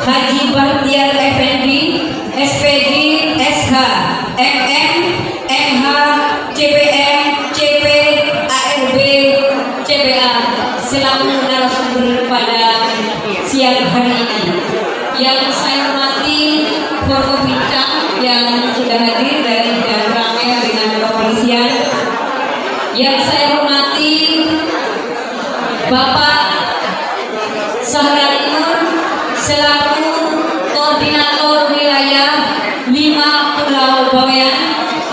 Haji Bahtiar Effendi, SPD, SH, MM, MH, CPM, CP, ARB, CBA selaku narasumber pada siang hari ini. Yang saya hormati Forkopimda yang sudah hadir dari Damkar dengan kepolisian. Yang saya hormati Bapak Sahran Nur selaku Koordinator Wilayah 5 Pulau Bawean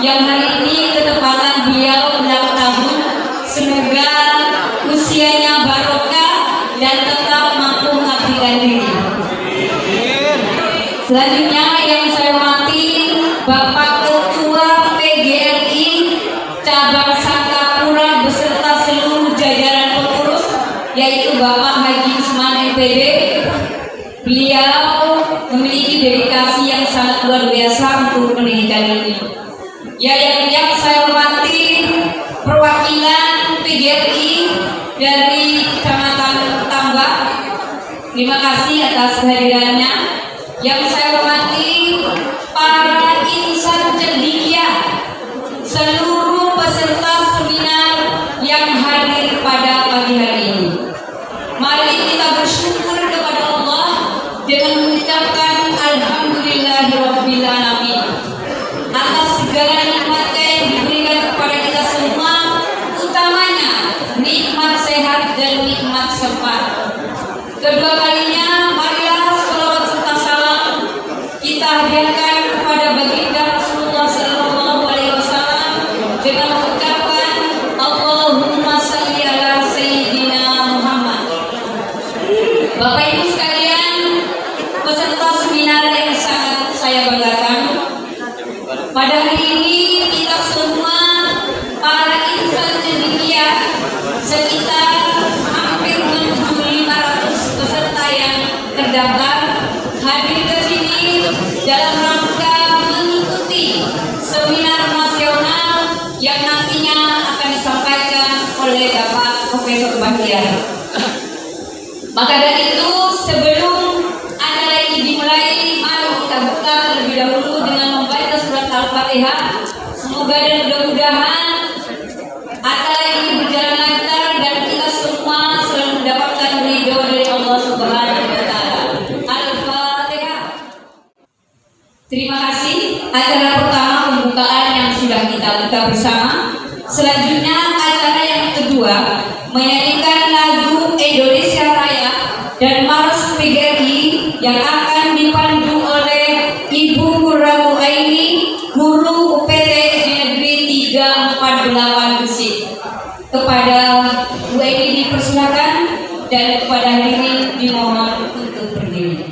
yang hari ini ketepatan beliau ulang tahun. Semoga usianya barokah dan tetap mampu mengabdikan diri. Selanjutnya yang saya hormati Bapak Ketua PGRI Cabang Sangkapura beserta seluruh jajaran pengurus, yaitu Bapak Haji Usman MPD. Beliau memiliki dedikasi yang sangat luar biasa untuk pendidikan ini. Yang saya hormati perwakilan PGRI dari Kecamatan Tambak. Terima kasih atas kehadirannya. Yang saya hormati para insan cendekia, seluruh peserta seminar yang hadir pada pagi hari ini. Mari kita bersyukur kepada Allah dengan mengucapkan alhamdulillahirabbil alamin atas segala nikmatnya yang diberikan kepada kita semua, utamanya nikmat sehat dan nikmat sempat. Kedua kalinya marilah salawat serta salam kita hadirkan kepada baginda Rasulullah sallallahu alaihi wasallam dengan mengucapkan Allahumma shalli ala sayyidina Muhammad. Bapak Ibu sekalian, peserta seminar yang sangat saya banggakan, pada hari ini kita semua para insan cendekia sekitar hampir menuju 500 peserta yang terdaftar hadir ke sini dalam rangka mengikuti seminar nasional yang nantinya akan disampaikan oleh Bapak Profesor Bahtiar. Maka dari itu, sebelum acara ini dimulai, mari kita buka terlebih dahulu dengan membaca surat Al-Fatihah. Semoga dan mudah-mudahan acara ini berjalan lancar dan kita semua selalu mendapatkan ridho dari Allah Subhanahu wa Ta'ala. Al-Fatihah. Terima kasih. Acara pertama pembukaan yang sudah kita buka bersama. Selanjutnya acara yang kedua menyanyikan lagu Indonesia Raya dan Mars PGRI yang akan dipandu oleh Ibu Murratu Aini, guru UPT di Negeri 348 Gresik. Kepada Bu Aini dipersilakan dan kepada hadirin dimohon untuk berdiri.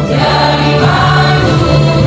Dari Bandung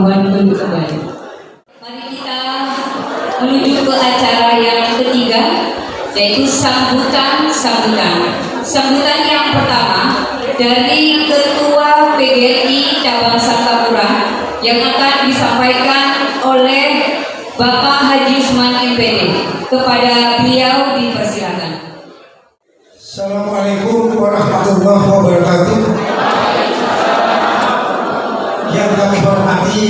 mohon tunduk kembali. Mari kita menuju ke acara yang ketiga, yaitu sambutan. Sambutan yang pertama dari Ketua PGRI Cabang Sangkapura yang akan disampaikan oleh Bapak Haji Usman MPD. Kepada beliau dipersilakan. Assalamualaikum warahmatullahi wabarakatuh. Yang kami hormati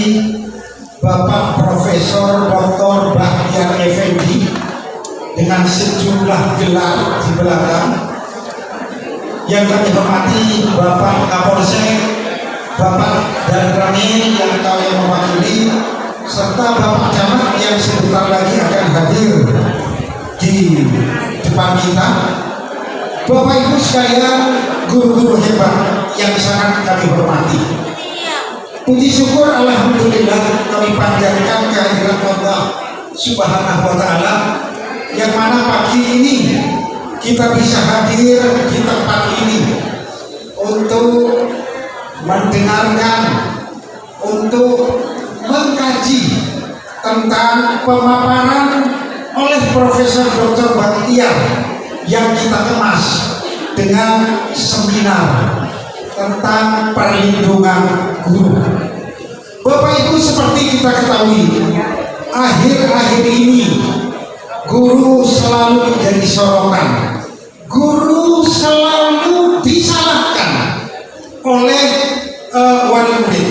Bapak Profesor Dr. Bahtiar Effendi dengan sejumlah gelar di belakang. Yang kami hormati Bapak Kapolsek, Bapak Danramil yang kami mewakili, serta Bapak Camat yang sebentar lagi akan hadir di depan kita. Bapak Ibu sekalian, guru-guru hebat yang sangat kami hormati. Puji syukur alhamdulillah kami panjatkan kehadirat Allah Subhanahu wa taala yang mana pagi ini kita bisa hadir di tempat ini untuk mendengarkan, untuk mengkaji tentang pemaparan oleh Profesor Dr. Bahtiar yang kita kemas dengan seminar tentang perlindungan guru. Bapak Ibu, seperti kita ketahui, akhir-akhir ini guru selalu menjadi sorotan. Guru selalu disalahkan oleh wali murid.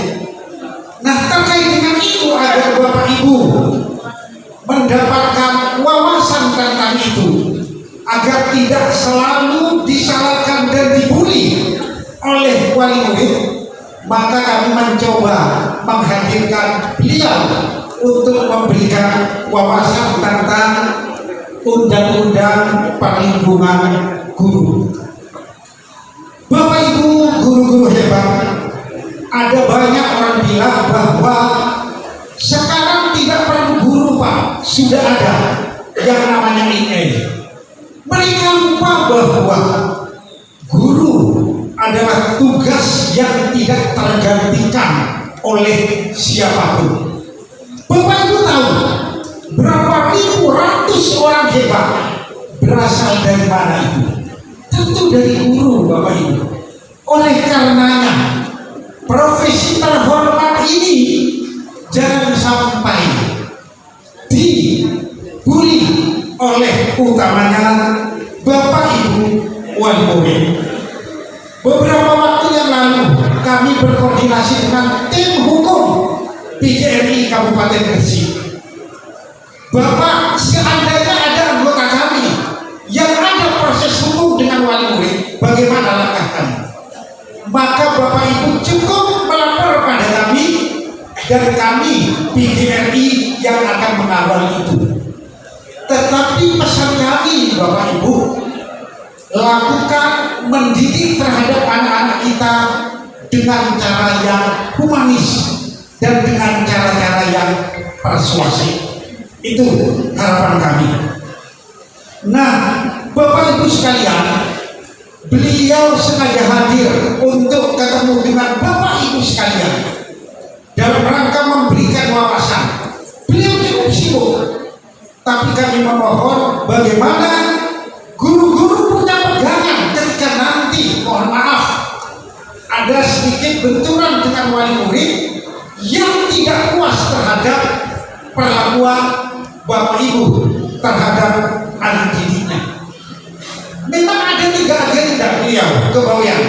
Nah, terkait dengan itu agar Bapak Ibu mendapatkan wawasan tentang itu, agar tidak selalu disalahkan dan dibully oleh wali murid, maka kami mencoba menghadirkan beliau untuk memberikan wawasan tentang undang-undang perlindungan guru. Bapak Ibu guru-guru hebat, ada banyak orang bilang bahwa sekarang tidak perlu guru Pak, sudah ada yang namanya IA. Mereka lupa bahwa guru adalah tugas yang tidak tergantikan oleh siapapun. Bapak Ibu tahu berapa ribu ratus orang hebat berasal dari mana itu? Tentu dari guru, Bapak Ibu. Oleh karenanya profesi terhormat ini jangan sampai dibully oleh utamanya Bapak Ibu wali murid. Beberapa waktu yang lalu kami berkoordinasi dengan tim hukum PGRI Kabupaten Gresik. Bapak, seandainya ada anggota kami yang ada proses hukum dengan wali murid, bagaimana langkah kami? Maka Bapak Ibu cukup melapor pada kami dan kami PGRI yang akan mengawal itu. Tetapi pesan kami Bapak Ibu, lakukan mendidik terhadap anak-anak kita dengan cara yang humanis dan dengan cara-cara yang persuasif. Itu harapan kami. Nah, Bapak Ibu sekalian, beliau sengaja hadir untuk ketemu dengan Bapak Ibu sekalian dalam rangka memberikan wawasan. Beliau cukup sibuk, tapi kami memohon bagaimana guru-guru punya pegangan ketika nanti, mohon maaf, ada sedikit benturan dengan wali murid yang tidak puas terhadap perlakuan Bapak Ibu terhadap anak didiknya. Memang ada 3 agenda beliau kebawahan.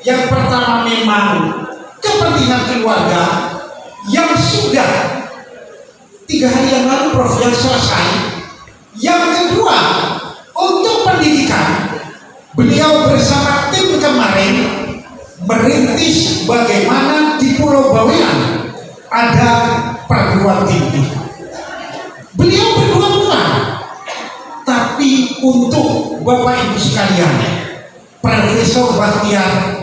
Yang pertama memang kepentingan keluarga yang sudah 3 hari yang lalu Prof yang selesai. Yang kedua untuk pendidikan, beliau bersama tim kemarin merintis bagaimana di Pulau Bawean ada perguruan tinggi. Beliau berdua-dua, tapi untuk Bapak Ibu sekalian, Profesor Bahtiar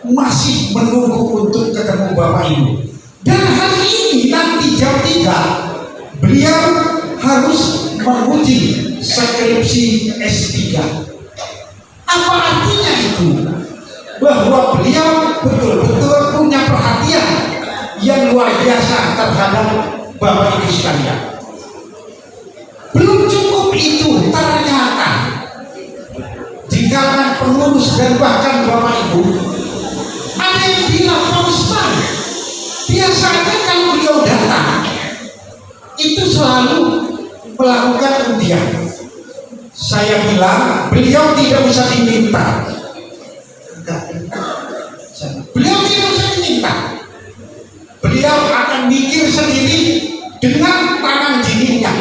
masih menunggu untuk ketemu Bapak Ibu. Dan hari ini nanti jam 3 beliau harus menguji skripsi S3. Apa artinya itu? Bahwa beliau betul-betul punya perhatian yang luar biasa biasa terhadap Bapak Ibu sekalian. Belum cukup itu, ternyata di kalangan pengurus dan bahkan Bapak Ibu ada yang bilang, Pak Usman, biasanya kalau beliau datang itu selalu melakukan undian. Saya bilang beliau tidak bisa diminta. Beliau tidak bisa diminta. Beliau akan mikir sendiri dengan tangan dinginnya.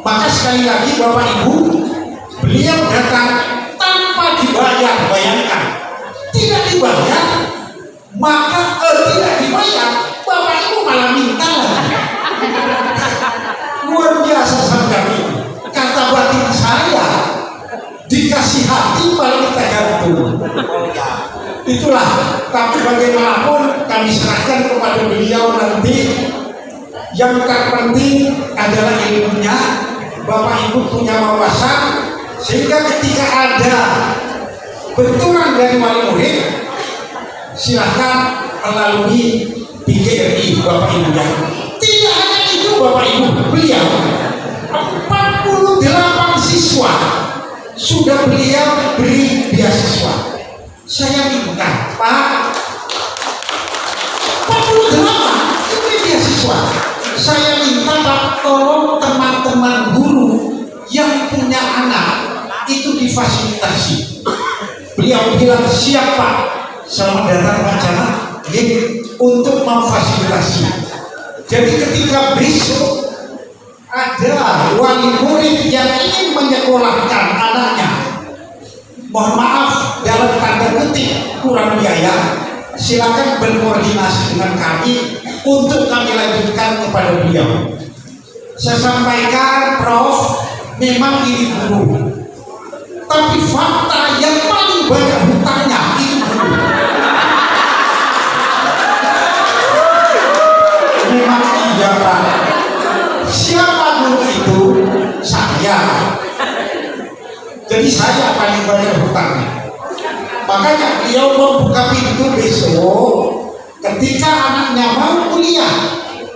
Maka sekali lagi Bapak Ibu, beliau datang tanpa dibayar. Bayangkan, tidak dibayar, maka tidak dibayar, Bapak Ibu malah minta lagi. Luar biasa sekali. Kata batin saya, dikasih hati paling kita gantung. Itulah, tapi bagaimanapun kami serahkan kepada beliau nanti. Yang terpenting adalah ilmunya. Bapak Ibu punya wawasan, sehingga ketika ada benturan dari wali murid, silahkan melalui PGRI Bapak Ibu ya. Tidak hanya itu Bapak Ibu, beliau 48 siswa sudah beliau beri beasiswa. Saya minta, Pak, 48 ini beasiswa. Saya minta Pak, tolong teman-teman guru yang punya anak itu difasilitasi. Beliau bilang, siap Pak, selamat datang Pak Camat, untuk memfasilitasi. Jadi ketika besok ada wali murid yang ingin menyekolahkan anaknya, mohon maaf dalam tanda kutip kurang biaya, silakan berkoordinasi dengan kami untuk kami lanjutkan kepada beliau. Saya sampaikan, Prof, memang ini guru, tapi fakta yang paling banyak hutangnya itu guru. Memang iya Pak. Siapa guru itu? Saya. Jadi saya paling banyak hutangnya. Makanya beliau membuka pintu besok. Ketika anaknya mau kuliah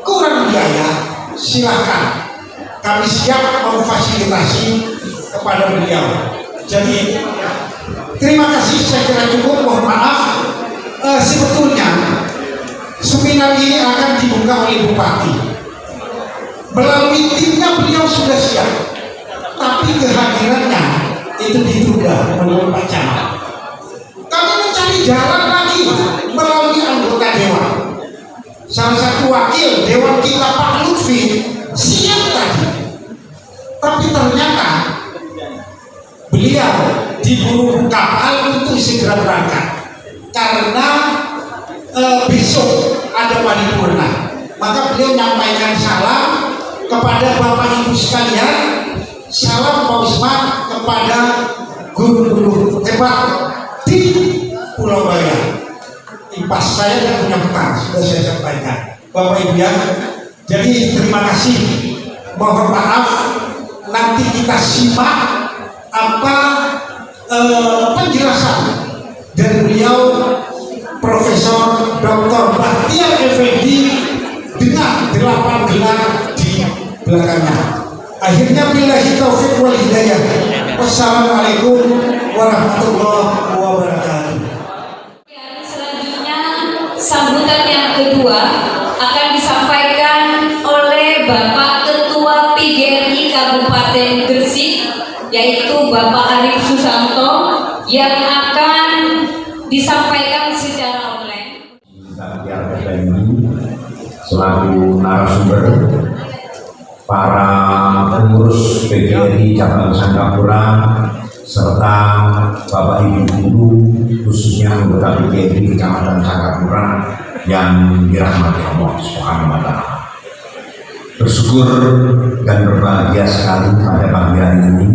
kurang biaya, silakan. Kami siap memfasilitasi kepada beliau. Jadi terima kasih, saya kira cukup. Mohon maaf, sebetulnya seminar ini akan dibuka oleh Bupati. Melalui timnya beliau sudah siap, tapi kehadirannya itu ditunda menurut Pak Camat. Kami mencari jalan lagi melalui anggota dewan. Salah satu wakil dewan kita Pak Lutfi siap tadi, tapi ternyata beliau diburu kapal untuk segera berangkat karena besok ada paripurna. Maka beliau menyampaikan salam kepada Bapak Ibu sekalian, salam Pak Usman kepada guru-guru hebat di Pulau Bayan. Impas saya dan punya petang sudah saya sampaikan Bapak Ibu ya. Jadi terima kasih. Mohon maaf, nanti kita simak apa penjelasan dari beliau Profesor Dr. Bahtiar Effendi dengan 8 gelar di belakangnya. Akhirnya billahi taufiq wal hidayah. Wassalamualaikum warahmatullahi wabarakatuh. Selanjutnya sambutan yang kedua akan disampaikan oleh Bapak Ketua PGRI Kabupaten Gresik, yaitu Bapak Arif Susanto, yang akan disampaikan secara online. Selaku narasumber, para pengurus PGRI Cabang Sangkapura serta Bapak Ibu guru, khususnya anggota PGRI Kecamatan Sangkapura yang dirahmati Allah Subhanahu wa Ta'ala. Bersyukur dan berbahagia sekali pada pagi hari ini,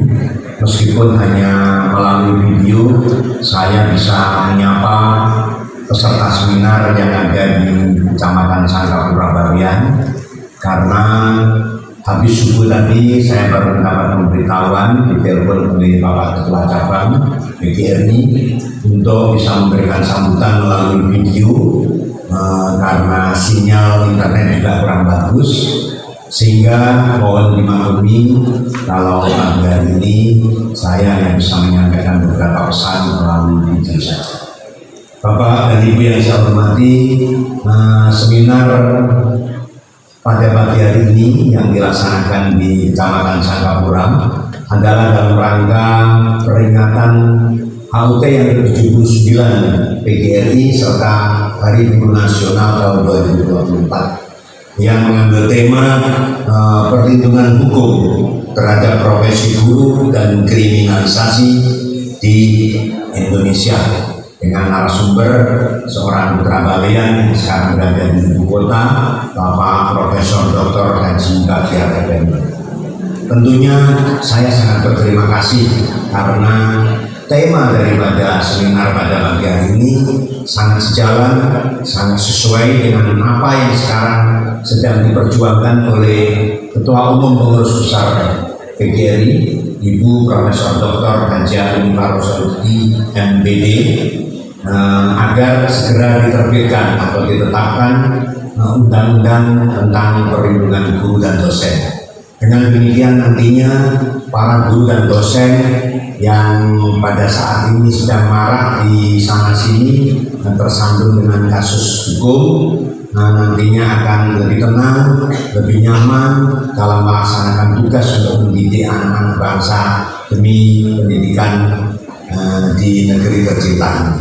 meskipun hanya melalui video saya bisa menyapa peserta seminar yang ada di Kecamatan Sangkapura Bawean, karena habis subuh tadi saya baru mendapat pemberitahuan ditelepon oleh Bapak Ketua Cabang PGRI untuk bisa memberikan sambutan melalui video karena sinyal internet juga kurang bagus, sehingga mohon dimaklumi kalau pagi hari ini saya yang bisa menyampaikan beberapa pesan melalui video saja. Bapak dan Ibu yang saya hormati, seminar pada pagi hari ini yang dilaksanakan di Kecamatan Sangkapura adalah dalam rangka peringatan HUT yang ke-79 PGRI serta Hari Guru Nasional tahun 2024 yang mengambil tema perlindungan hukum terhadap profesi guru dan kriminalisasi di Indonesia, dengan narasumber seorang putra balean yang sekarang berada di ibu kota, Bapak Profesor Dr. Haji Baktiar Effendi. Tentunya saya sangat berterima kasih karena tema daripada seminar pada pagi hari ini sangat sejalan, sangat sesuai dengan apa yang sekarang sedang diperjuangkan oleh Ketua Umum Pengurus Besar PGRI, Ibu Profesor Dr. Haji Alimah Rosaluddin MPD, agar segera diterbitkan atau ditetapkan undang-undang tentang perlindungan guru dan dosen. Dengan demikian nantinya para guru dan dosen yang pada saat ini sedang marak di sana sini dan tersandung dengan kasus hukum, nantinya akan lebih tenang, lebih nyaman dalam melaksanakan tugas untuk mendidik anak-anak bangsa demi pendidikan di negeri tercinta ini.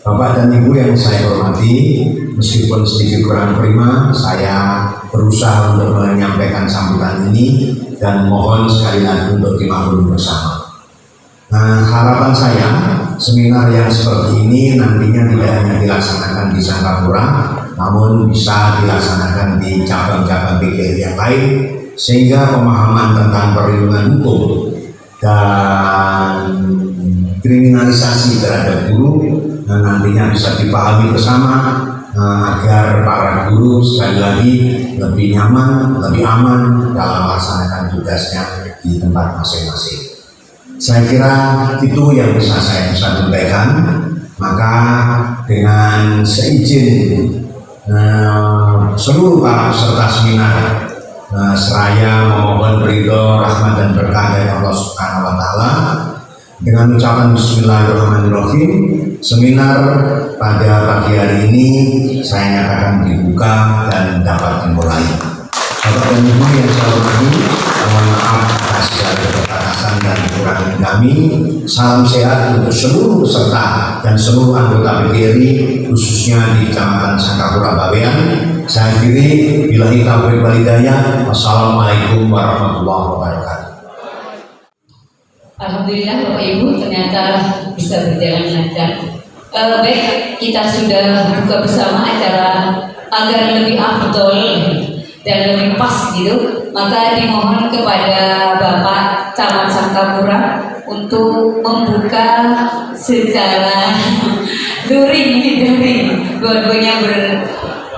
Bapak dan Ibu yang saya hormati, meskipun sedikit kurang prima, saya berusaha untuk menyampaikan sambutan ini dan mohon sekali lagi untuk dimaklumi bersama. Harapan saya, seminar yang seperti ini nantinya tidak hanya dilaksanakan di Sangkapura, namun bisa dilaksanakan di cabang-cabang PGRI yang lain, sehingga pemahaman tentang perlindungan hukum dan kriminalisasi terhadap guru nantinya bisa dipahami bersama, agar para guru sekali lagi lebih nyaman, lebih aman dalam melaksanakan tugasnya di tempat masing-masing. Saya kira itu yang bisa saya sampaikan. Maka dengan seizin seluruh para peserta seminar, seraya memohon ridho, rahmat dan berkah dari Allah Subhanahu wa Ta'ala, dengan ucapan Bismillahirrahmanirrahim, seminar pada pagi hari ini saya nyatakan dibuka dan dapat dimulai. Bapak dan Ibu yang saya hormati, mohon maaf atas segala keterbatasan dan kekurangan kami. Salam sehat untuk seluruh peserta dan seluruh anggota PGRI, khususnya di Kecamatan Sangkapura Bawean. Saya akhiri, billahi taufiq wal hidayah. Wassalamualaikum warahmatullahi wabarakatuh. Alhamdulillah Bapak Ibu ternyata bisa berjalan lancar. Baik, kita sudah buka bersama acara agar lebih afdol dan lebih pas gitu. Maka dimohon kepada Bapak Camat Sangkapura untuk membuka secara luring, dua-duanya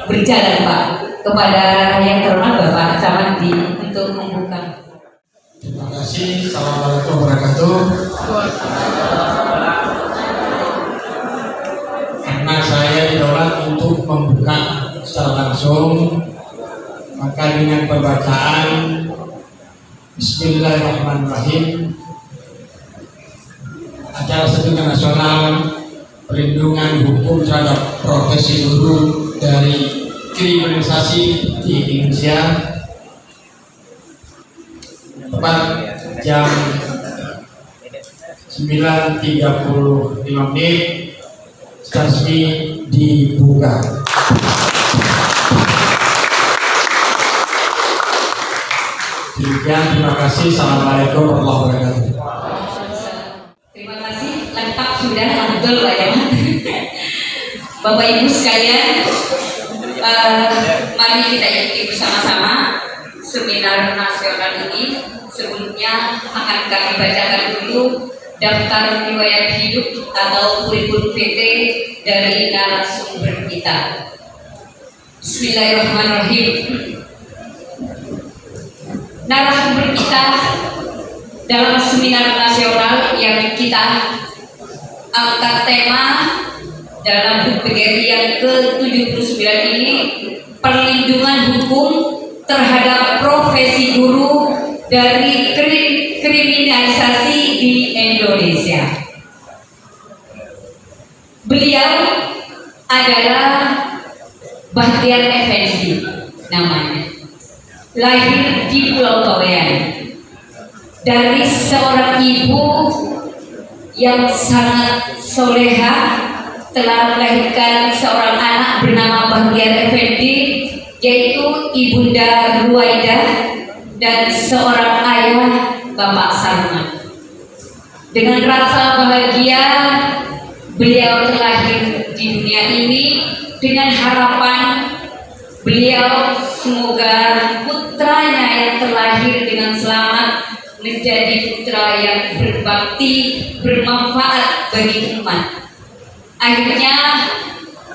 berjalan Pak. Kepada yang terhormat Bapak Camat untuk membuka. Terima kasih. Assalamualaikum warahmatullahi wabarakatuh. Karena saya didaulat untuk membuka secara langsung, maka dengan pembacaan Bismillahirrahmanirrahim, acara seminar nasional perlindungan hukum terhadap profesi guru dari kriminalisasi di Indonesia, tepat jam 9.35 menit resmi dibuka. Demikian, terima kasih. Assalamualaikum warahmatullahi wabarakatuh. Terima kasih, lengkap sudah, betul Pak ya. Bapak Ibu sekalian, mari kita ikuti bersama-sama seminar nasional ini. Sebelumnya akan kami bacakan dulu daftar riwayat hidup atau kurikulum PT dari narasumber kita. Bismillahirrahmanirrahim. Narasumber kita dalam seminar nasional yang kita angkat tema dalam HUT PGRI yang ke-79 ini perlindungan hukum terhadap profesi guru dari kriminalisasi di Indonesia. Beliau adalah Bahtiar Effendi namanya, lahir di Pulau Bawean dari seorang ibu yang sangat soleha, telah melahirkan seorang anak bernama Bahtiar Effendi, yaitu Ibunda Ruwaidah, dan seorang ayah Bapak Sarman. Dengan rasa bahagia beliau terlahir di dunia ini, dengan harapan beliau semoga putranya yang terlahir dengan selamat menjadi putra yang berbakti, bermanfaat bagi umat. Akhirnya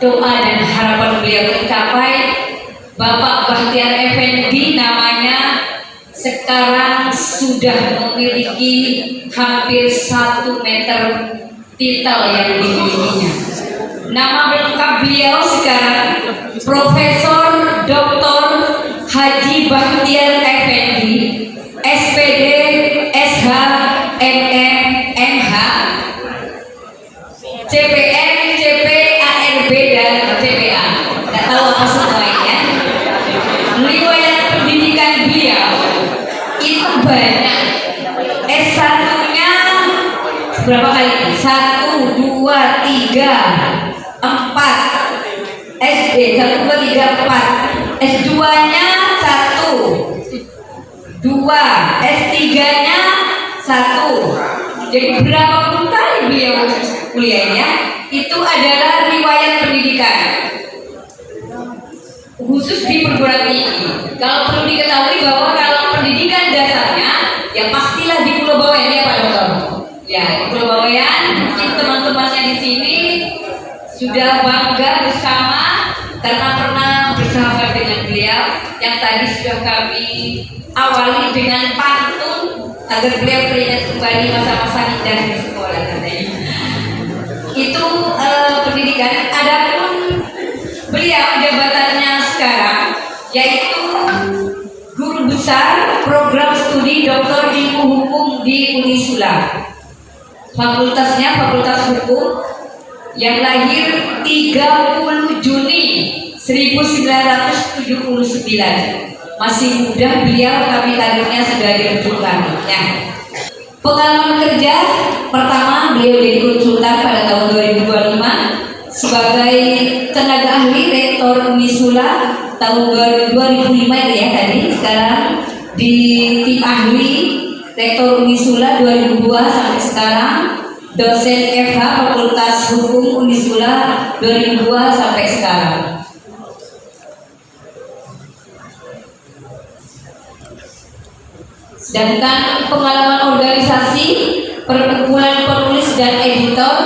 doa dan harapan beliau tercapai. Bapak Bahtiar Effendi namanya sekarang sudah memiliki hampir 1 meter titel yang dimilikinya. Nama lengkap beliau sekarang Profesor Dr. Haji Bahtiar Effendi, SPD, SH, MM, MH, CPN, CP, ARB, dan CPA. Tidak tahu apa semuanya. Riwayat pendidikan beliau itu banyak. S1-nya berapa kali? 1, 2, 3, 4. SD 1, 2, 3, 4. S2-nya 1, 2. S3-nya 1. Jadi berapa puluh kali beliau kuliahnya? Itu adalah riwayat pendidikan khusus di perguruan tinggi. Kalau perlu diketahui bahwa kalau pendidikan dasarnya ya pastilah di Pulau Bawean ya Pak Dokter. Ya di Pulau Bawean, mungkin teman-temannya di sini sudah bangga bersama karena pernah bersahabat dengan beliau yang tadi sudah kami awali dengan pantun agar beliau teringat kembali masa-masa indah di sekolah katanya. Itu pendidikan. Adapun beliau jabatannya sekarang yaitu guru besar program studi Doktor Ilmu Hukum di Unisula. Fakultasnya Fakultas Hukum, yang lahir 30 Juni 1979. Masih muda beliau, tapi karirnya sudah ditunjukkan. Ya. Pengalaman kerja pertama beliau jadi konsultan pada tahun 2025 sebagai tenaga ahli rektor Unisula tahun 2005 itu ya tadi. Sekarang di tim ahli rektor Unisula 2002 sampai sekarang, dosen FH Fakultas Hukum Unisula 2002 sampai sekarang. Sedangkan pengalaman organisasi perkumpulan penulis dan editor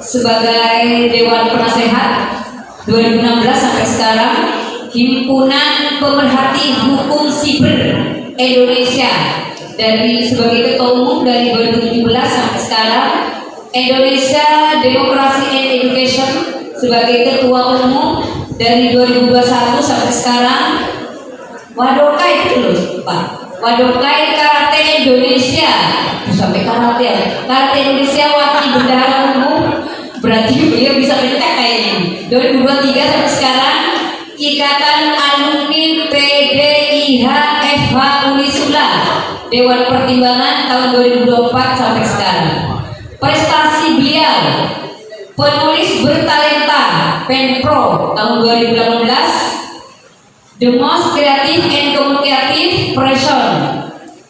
sebagai Dewan Penasehat 2016 sampai sekarang, Himpunan Pemerhati Hukum Siber Indonesia dari sebagai ketua umum dari 2017 sampai sekarang, Indonesia Democracy and Education sebagai ketua umum dari 2021 sampai sekarang, Wadokai itu loh Pak, Wadokai Karate Indonesia sampai karate ya, Karate Indonesia wakil bendahara umum, berarti beliau bisa pencet kayaknya 2023 sampai sekarang, Ikatan Alumni PDIH FH Unisula Dewan Pertimbangan tahun 2024 sampai sekarang. Prestasi beliau penulis bertalenta Penpro tahun 2018, The Most Creative and Communicative Person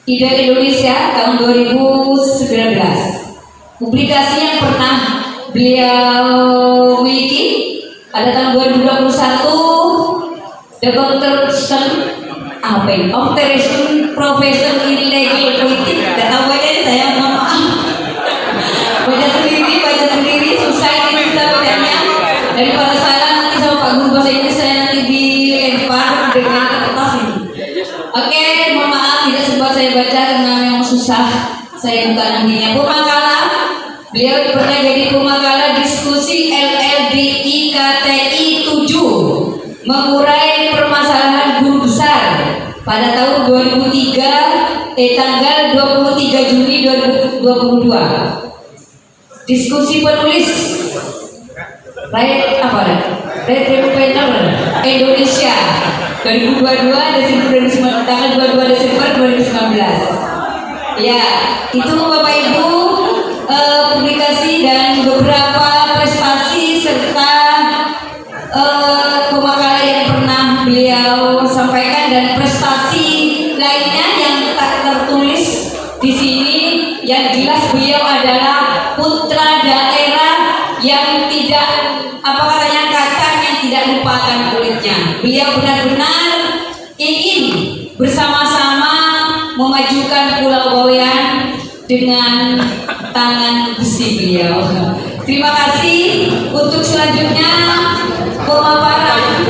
Ide Indonesia tahun 2019. Publikasi yang pernah beliau miliki pada tahun 2021, The Contribution Alteration Profession in Legal Politics. Tidak tahu bacanya, saya mohon maaf. Baca sendiri susah ini kita bacanya. Daripada salah nanti sama Pak Guru Bahasa Inggris saya nanti dilempar dengan kertas ini. Oke, mohon maaf tidak sempat saya baca karena memang susah. Saya bukan ahlinya. Pemangkala, beliau pernah jadi pemangkala diskusi LLDI KTI 7 mengurai permasalahan guru besar pada tahun 2003 tanggal 23 Juni 2022. Diskusi penulis Red Tribunal Indonesia 2022 tanggal 22 Desember 2019. Ya, itu Bapak Ibu publikasi dan beberapa prestasi serta pemakaran yang pernah beliau sampaikan dan prestasi lainnya yang tak tertulis di sini. Yang jelas beliau adalah putra daerah yang tidak kacang yang tidak lupakan kulitnya. Beliau benar-benar ingin bersama-sama memajukan Pulau Bawean dengan tangan besi beliau. Terima kasih. Untuk selanjutnya pemaparan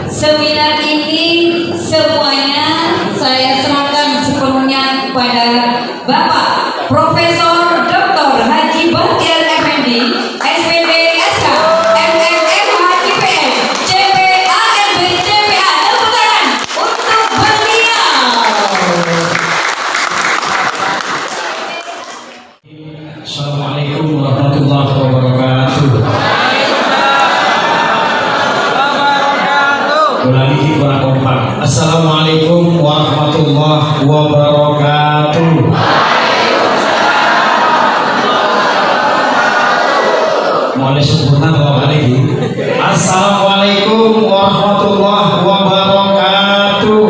seminar ini semuanya saya serahkan sepenuhnya kepada Bapak Profesor Dr. Haji Bahtiar Effendi, SPD SK, MMM HKPN, CPAMB CPA. Tepuk tangan untuk beliau. Assalamualaikum warahmatullahi wabarakatuh. Ulangi kita kompak. Assalamualaikum warahmatullahi wabarakatuh. Mulai sempurna bapak lagi. Assalamualaikum warahmatullahi wabarakatuh.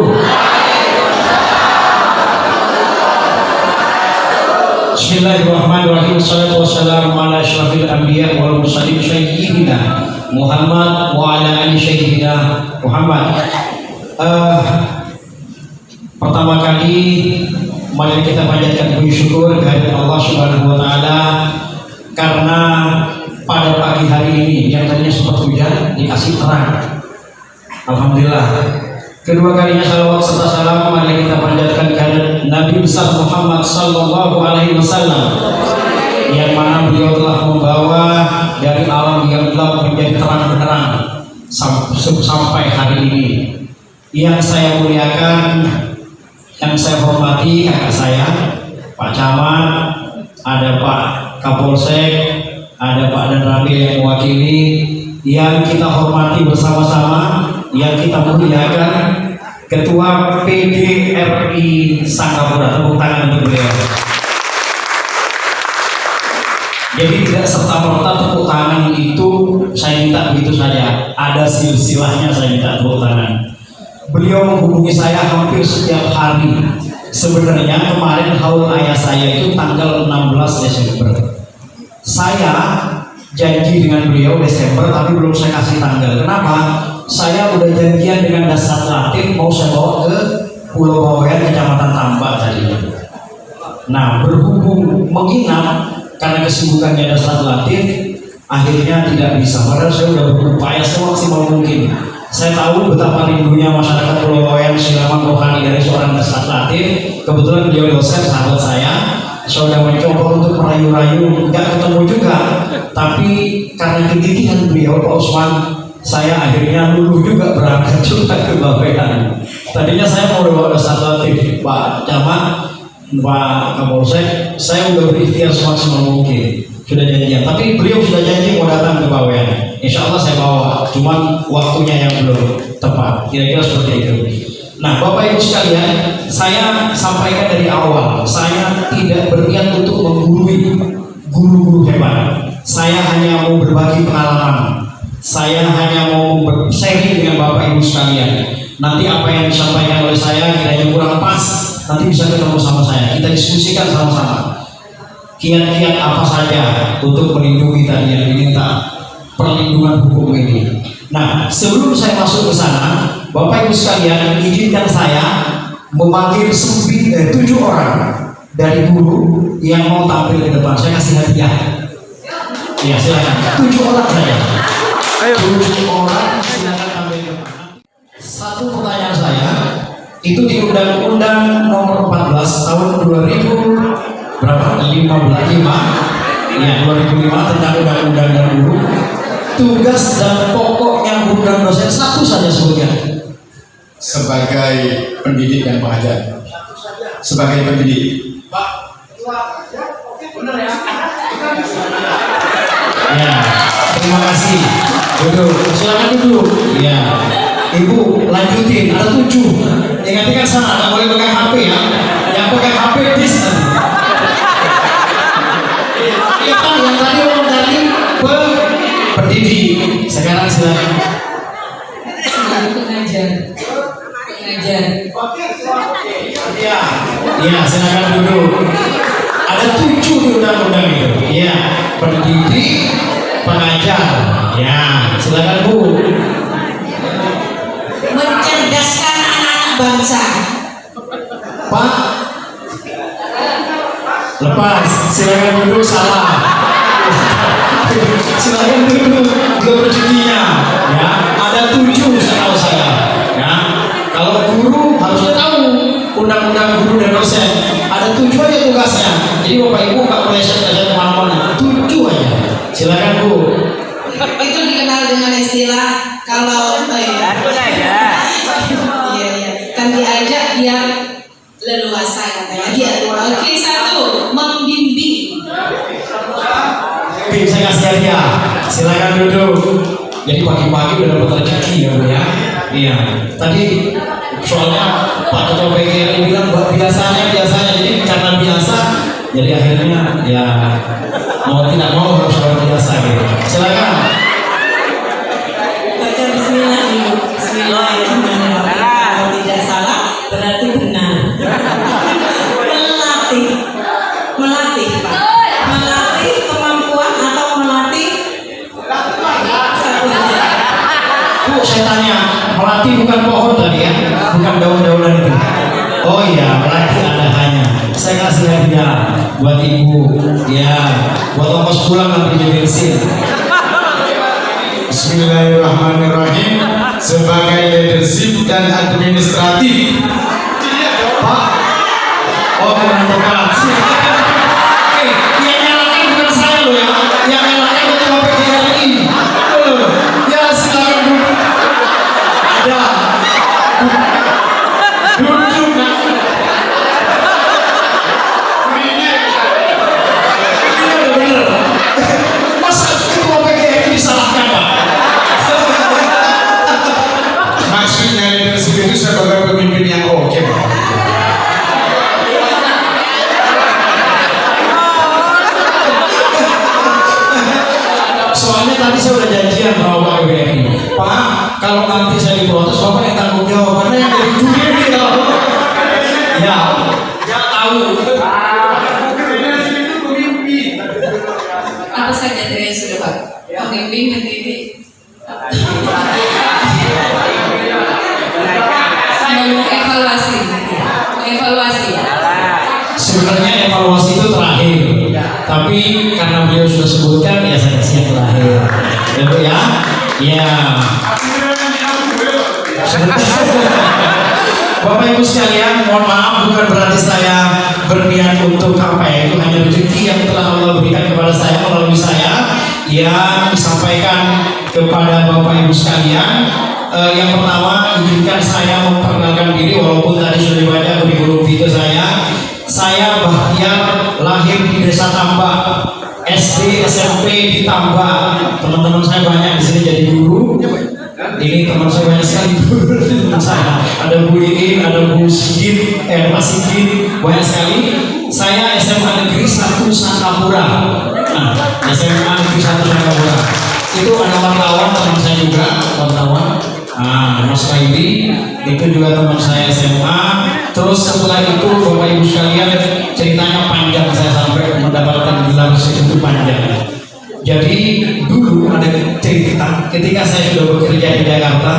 Bismillahirrahmanirrahim. Wassalatu wassalamu ala asyrafil anbiya wal mursalin sayyidina Muhammad wa ala ali sayyidina Muhammad. Pertama kali mari kita panjatkan puji syukur kehadirat Allah Subhanahu wa taala karena pada pagi hari ini yang tadinya sempat hujan dikasih terang. Alhamdulillah. Kedua kalinya salawat serta salam mari kita panjatkan kehadirat Nabi besar Muhammad sallallahu alaihi wasallam yang mana beliau telah membawa dari alam yang gelap menjadi terang benderang sampai hari ini. Yang saya muliakan, yang saya hormati kakak saya, Pak Camat, ada Pak Kapolsek, ada Pak Danramil yang mewakili, yang kita hormati bersama-sama, yang kita muliakan, Ketua PDRI Sangkapura. Tepuk tangan untuk beliau. Jadi tidak serta-merta tepuk tangan itu saya minta begitu saja, ada silsilahnya saya minta tepuk tangan. Beliau menghubungi saya hampir setiap hari. Sebenarnya kemarin haul ayah saya itu tanggal 16 Desember. Saya janji dengan beliau Desember tapi belum saya kasih tanggal. Kenapa? Saya udah janjian dengan Dasar Latif mau saya bawa ke Pulau Bawean, Kecamatan Tambak tadinya. Nah, berhubung menginap karena kesibukannya Dasar Latif, akhirnya tidak bisa. Padahal saya udah berupaya semaksimal mungkin. Saya tahu betapa rindunya masyarakat Pulau Bawean siraman rohani dari seorang Dasar Latif. Kebetulan beliau dosen, sahabat saya. Saya sudah mencoba untuk merayu-rayu, nggak ketemu juga. Tapi karena kegigihan beliau, Pak Usman, saya akhirnya luluh juga berangkat juga ke Bawean. Tadinya saya mau bawa Dasar Latif, Pak Camat, Pak Kapolsek, saya udah berikhtiar semaksimal mungkin, sudah janjian. Tapi beliau sudah janji mau datang ke Bawean. Insya Allah saya bawa, cuman waktunya yang belum tepat. Kira-kira seperti itu. Nah, Bapak Ibu sekalian, saya sampaikan dari awal, saya tidak berniat untuk menggurui guru-guru hebat. Saya hanya mau berbagi pengalaman. Saya hanya mau sharing dengan Bapak Ibu sekalian. Nanti apa yang disampaikan oleh saya kiranya kurang pas, nanti bisa ketemu sama saya. Kita diskusikan sama-sama. Kiat-kiat apa saja untuk melindungi tadi yang diminta perlindungan hukum ini. Nah, sebelum saya masuk ke sana, Bapak Ibu sekalian, izinkan saya memanggil 7 orang dari guru yang mau tampil ke depan. Saya kasih hadiah. Ya, silakan. 7 orang saja. 7 orang silakan tampil ke depan. Satu pertanyaan saya itu di Undang-Undang Nomor 14 Tahun 2000 berapa? 2005 tentang Undang-Undang dan Guru. Tugas dan pokoknya guru dan dosen, satu saja sebutnya. Sebagai pendidik dan pengajar. Sebagai pendidik. Ya, terima kasih. Duduk, silakan duduk. Ya, Ibu lanjutin. Ada 7. Ingatkan sana, nggak boleh pegang HP ya. Yang pegang HP bis nanti. Ya kan, yang tadi orang tadi pendidik. Sekarang silakan. Pengajar. Ya, silakan duduk. Ada 7 di undang-undang itu. Ya, pendidik, pengajar. Ya, silakan Bu. Mencerdaskan anak bangsa. Pak. Lepas, silakan duduk, salah. Silakan duduk, belum rezekinya. Ya, ada 7 setahu saya. Ya, kalau guru harusnya tahu undang-undang guru dan dosen. Ada 7 aja tugasnya. Jadi Bapak Ibu nggak meleset-leset kemana-mana. 7 aja. Silakan Bu. Itu dikenal dengan istilah kalau iya, kan diajak dia leluasa katanya. Dia oke, 1 membimbing. Tim saya kasih hadiah. Silakan duduk. Jadi pagi-pagi udah dapat rezeki ya Bu ya. Iya. Tadi soalnya Pak Ketua PGRI bilang biasanya jadi karena biasa jadi akhirnya ya mau tidak mau harus luar biasa gitu. Silakan. Baca bismillah dulu. Bismillahirrahmanirrahim. Kalau tidak salah berarti benar. Melatih Pak. Melatih kemampuan atau melatih satu aja. Bu, saya tanya, melati bukan pohon tadi ya, bukan daun-daunan itu. Oh iya, melati ada hanya. Saya kasih hadiah buat Ibu, ya, buat ongkos pulang nanti di bensin. Bismillahirrahmanirrahim. Sebagai leadership dan administratif. Pak, oh bukan tepat. Yang nyalakan bukan saya loh ya, yang nyalakan Ketua PGRI. Ya silakan duduk. Ada. Duduk. Bener. Masa Ketua PGRI disalahkan Pak? Maksudnya leadership itu sebagai pemimpin yang oke, Pak. Soalnya tadi saya udah janjian sama Pak PGRI. Pak, kalau nanti saya diprotes, Bapak yang tanggung jawab. Karena yang jadi juri dia. Ya, tahu. Apa saja dari yang sudah Pak? Pembimbing, mendidik. Mengevaluasi. Sebenarnya evaluasi itu terakhir, tapi karena beliau sudah sebutkan ya saya kasih yang terakhir. Ya Bu ya, ya. Bapak Ibu sekalian, mohon maaf bukan berarti saya berniat untuk apa ya, itu hanya rezeki yang telah Allah berikan kepada saya melalui saya yang disampaikan kepada Bapak Ibu sekalian. Yang pertama, izinkan saya memperkenalkan diri walaupun tadi sudah dibaca kurikulum vitae saya Bahtiar, lahir di Desa Tambak, SD, SMP di Tambak. Teman-teman saya banyak di sini jadi guru. Ini teman saya banyak sekali guru. Teman saya ada Bu Iin, ada Bu Sigit, Pak Sigit, banyak sekali. Saya SMA Negeri 1 Sangkapura. Nah, SMA Negeri 1 Sangkapura. Itu ada wartawan teman saya juga, wartawan. Mas Raidi itu juga teman saya SMA. Terus setelah itu Bapak Ibu sekalian ceritanya panjang, saya sampai mendapatkan gelar itu panjang. Jadi dulu ada cerita ketika saya sudah bekerja di Jakarta,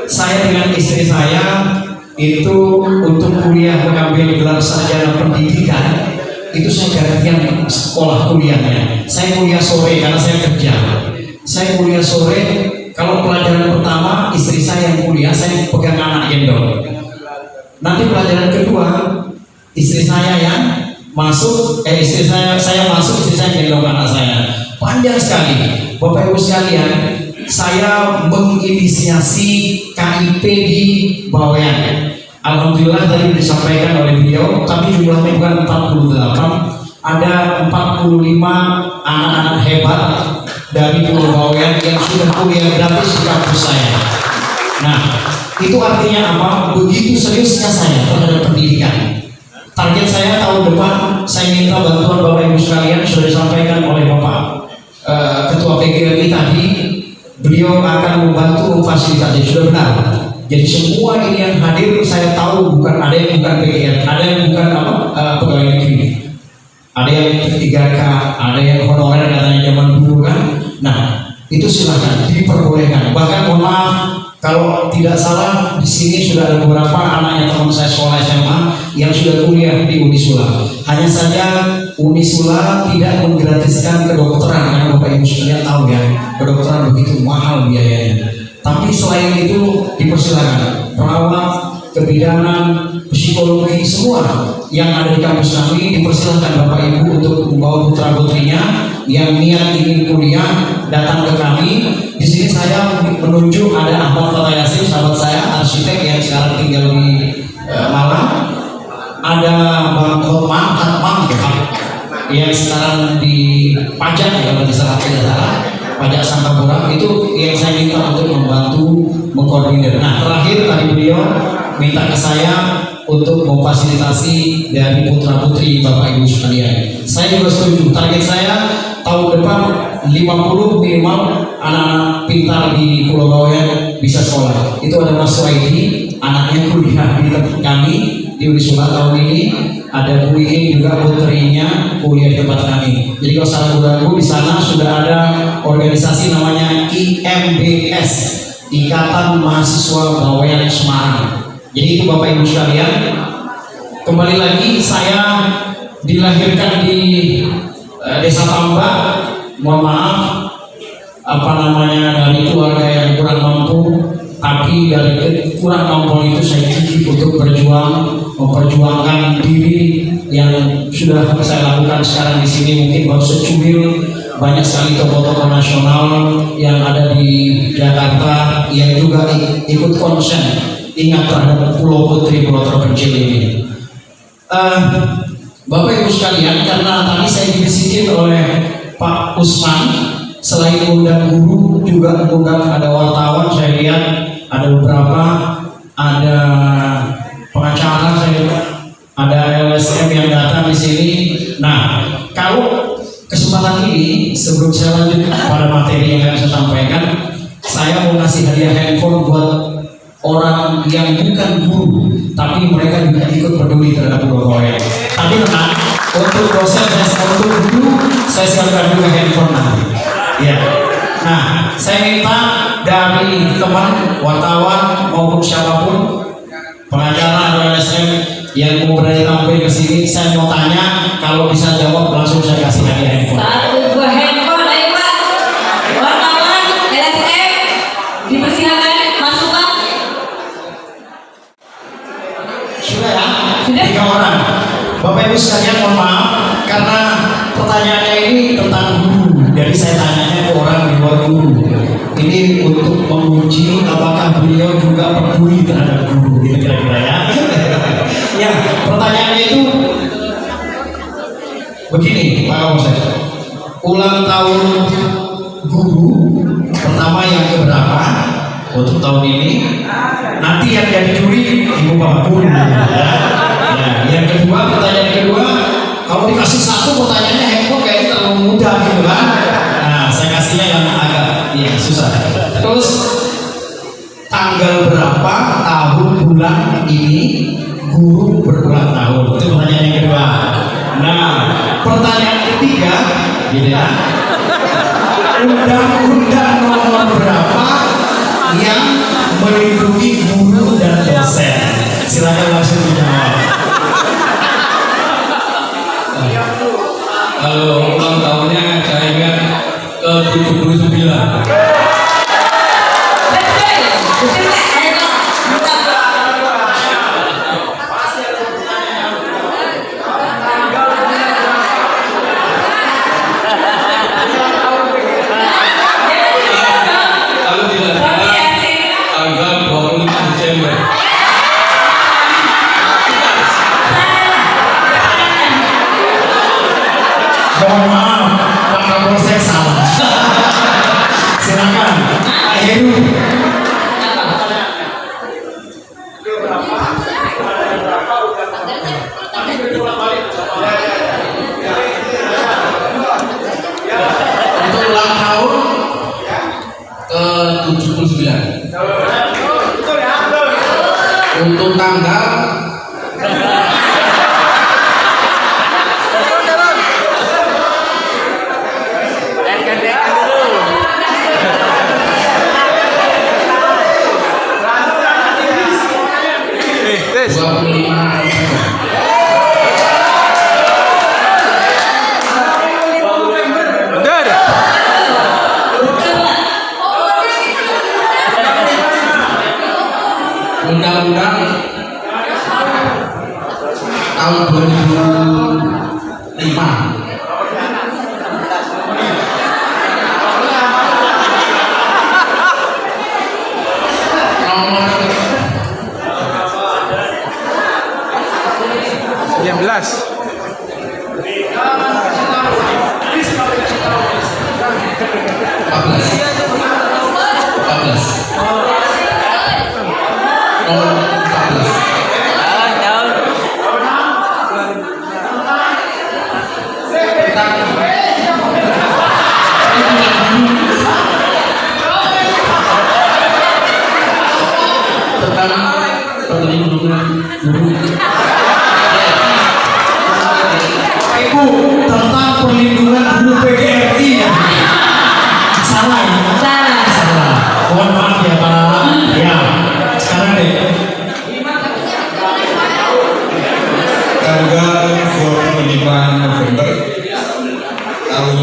saya dengan istri saya itu untuk kuliah mengambil gelar sarjana pendidikan itu saya gantian sekolah kuliahnya. Saya kuliah sore karena saya kerja. Saya kuliah sore. Kalau pelajaran pertama istri saya yang kuliah, saya pegang anak gendong. Nanti pelajaran kedua istri saya yang masuk, saya masuk, istri saya gendong anak saya. Panjang sekali, Bapak Ibu sekalian. saya menginisiasi KIP di Bawean. Alhamdulillah tadi disampaikan oleh beliau, tapi jumlahnya bukan 48, ada 45 anak-anak hebat dari Pulau Bawean yang sudah kuliah gratis di kampus saya. Nah, itu artinya apa? Begitu seriusnya saya terhadap pendidikan. Target saya tahun depan, saya minta bantuan Bapak Ibu sekalian, sudah disampaikan oleh Bapak Ketua PGRI tadi, beliau akan membantu memfasilitasi, sudah benar. Jadi semua ini yang hadir saya tahu bukan ada yang bukan PGRI, ada yang bukan pegawai negeri, ada yang 3K, ada yang honorer katanya zaman dulu kan. Nah, itu silahkan diperbolehkan. Bahkan mohon maaf kalau tidak salah di sini sudah ada beberapa anaknya teman saya sekolah SMA yang sudah kuliah di Unisula. Hanya saja Unisula tidak menggratiskan kedokteran, karena Bapak Ibu sekalian tahu ya, kedokteran begitu mahal biayanya. Tapi selain itu dipersilakan perawat, kebidanan, psikologi, semua yang ada di kampus kami dipersilakan Bapak Ibu untuk membawa putra putrinya yang niat ingin kuliah datang ke kami. Di sini saya menunjuk ada Ahmad Fatayasi, sahabat saya, arsitek yang sekarang tinggal di Malang. Ada Bang Hatman yang sekarang di pajak ya, kalau tidak salah, pajak Sangkapura. Itu yang saya minta untuk membantu mengkoordinir. Nah, terakhir tadi beliau minta ke saya untuk memfasilitasi dari putra putri Bapak Ibu sekalian. Saya juga setuju. Target saya tahun depan 50 minimal anak-anak pintar di Pulau Bawean bisa sekolah. Itu ada Mas Waidi, anaknya kuliah di tempat kami di Unisula tahun ini. Ada Bu Iin juga putrinya kuliah di tempat kami. Jadi kalau salah ragu di sana sudah ada organisasi namanya IMBS, Ikatan Mahasiswa Bawean Semarang. Jadi itu Bapak Ibu sekalian. Kembali lagi, saya dilahirkan di Desa Tambak. Mohon maaf dari keluarga yang kurang mampu, tapi dari kurang mampu itu saya gigih untuk memperjuangkan diri yang sudah saya lakukan sekarang di sini. Mungkin baru secubit, banyak sekali tokoh-tokoh nasional yang ada di Jakarta yang juga ikut konsen ingat terhadap pulau putri, pulau terpencil ini. Bapak Ibu sekalian, karena tadi saya dibisikin oleh Pak Usman, selain undang guru juga mengundang ada wartawan. Saya lihat ada beberapa, ada pengacara, ada LSM yang datang di sini. Nah, kalau kesempatan ini sebelum saya lanjut pada materi yang akan saya sampaikan, saya mau ngasih hadiah handphone buat orang yang bukan guru, tapi mereka juga ikut peduli terhadap Pulau Bawean. Tapi tenang, untuk dosen dan untuk guru saya siapkan juga handphone nanti. Ya. Nah, saya minta dari teman wartawan maupun siapapun, pengacara atau LSM yang mau berani tampil ke sini, saya mau tanya, kalau bisa jawab langsung saya kasih hadiah handphone. Satu buah handphone, ayo Pak. Wartawan, LSM, dipersilakan masuk Pak. Sudah ya? Sudah. 3 orang. Bapak Ibu sekalian, mohon maaf karena pertanyaannya ini tentang guru. Jadi saya tanyanya ke orang di luar guru. Ini untuk menguji apakah beliau juga peduli terhadap guru, gitu kira-kira ya. Ya, pertanyaannya itu begini, Pak Kapolsek. Ulang tahun guru pertama yang keberapa untuk tahun ini? Nanti yang jadi juri Ibu Bapak Guru. Ya, yang kedua, pertanyaan kedua, kalau dikasih satu pertanyaannya handphone kayaknya terlalu mudah gitu kan? Nah, saya kasihnya yang agak susah. Terus tanggal berapa tahun bulan ini guru berulang tahun? Itu pertanyaan yang kedua. Nah, pertanyaan ketiga, gitu ya. Undang-undang nomor berapa yang melindungi guru dan dosen? Silakan langsung dijawab. Kalau ulang tahunnya saya ingat ke 79. Untuk tanggal Undang-Undang tahun 2005 nomor Ibu, tentang perlindungan guru PGRI ya? Salah ya? Salah. Mohon maaf ya Pak. Ya, sekarang deh. Tanggal 25 November tahun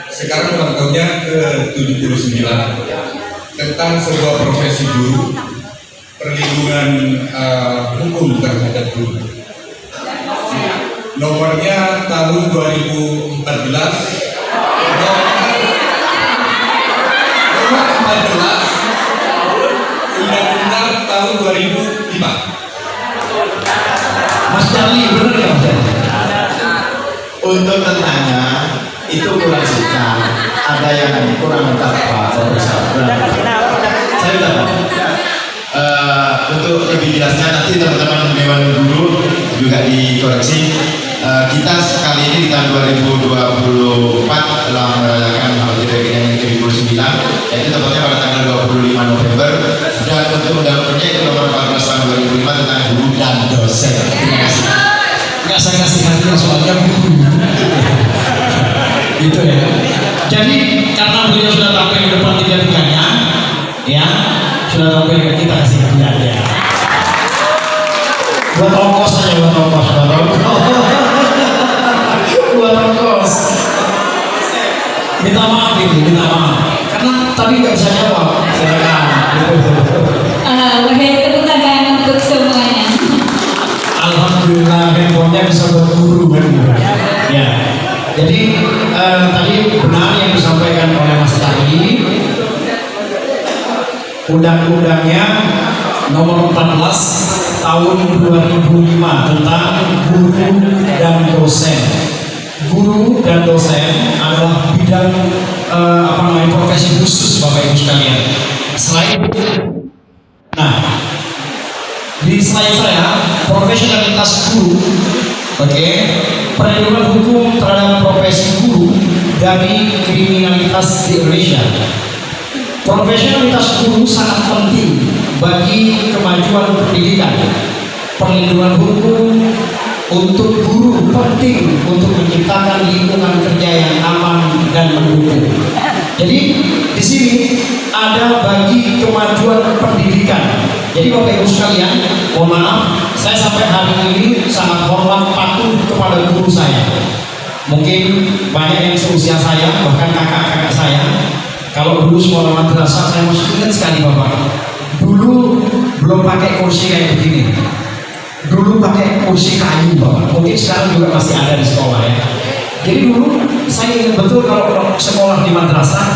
sekarang ulang tahunnya ke-79 tentang sebuah profesi guru, perlindungan hukum terhadap guru. Nomornya tahun 2014, nomor 14, Undang-Undang tahun 2005. Mas Charlie, bener ya Mas Charlie? Untuk tentangnya itu kurang singkat, ada yang kurang lengkap Pak Profesor. Saya dapat. Untuk lebih jelasnya nanti teman-teman Dewan Guru juga dikoreksi. Kita kali ini di tahun 2024 telah merayakan HUT yang ke-29, yaitu tepatnya pada tanggal 25 November, dan untuk undang-undangnya itu nomor 14 tahun 2005 tentang guru dan dosen. Terima kasih. Nggak saya kasih hati soalnya guru. Gitu ya. Jadi karena beliau sudah tampil di depan tiga-tiganya, ya sudah tampil, kita kasih hadiah ya. Buat ongkos aja, buat ongkos. Buat ongkos. Minta maaf ini, minta maaf. Karena tadi nggak bisa jawab. Silakan. Beri tepuk tangan untuk semuanya. Alhamdulillah handphonenya bisa berguru kan. Ya. Jadi tadi benar yang disampaikan oleh Mas Tadi. Undang-undangnya nomor 14 tahun 2005 tentang guru dan dosen. Guru dan dosen adalah bidang profesi khusus Bapak Ibu sekalian. Selain nah, di slide saya profesionalitas guru, oke, perlindungan hukum terhadap profesi guru dari kriminalitas di Indonesia. Profesionalitas guru sangat penting bagi kemajuan pendidikan. Perlindungan hukum untuk guru penting untuk menciptakan lingkungan kerja yang aman dan mendukung. Jadi di sini ada bagi kemajuan pendidikan. Jadi Bapak Ibu sekalian, mohon maaf, saya sampai hari ini sangat hormat patuh kepada guru saya. Mungkin banyak yang seusia saya, bahkan kakak-kakak saya. Kalau dulu sekolah madrasah, saya masih ingat sekali Bapak. Dulu belum pakai kursi kayak begini. Dulu pakai kursi kayu Bapak. Mungkin sekarang juga masih ada di sekolah ya. Jadi dulu saya ingat betul kalau sekolah di madrasah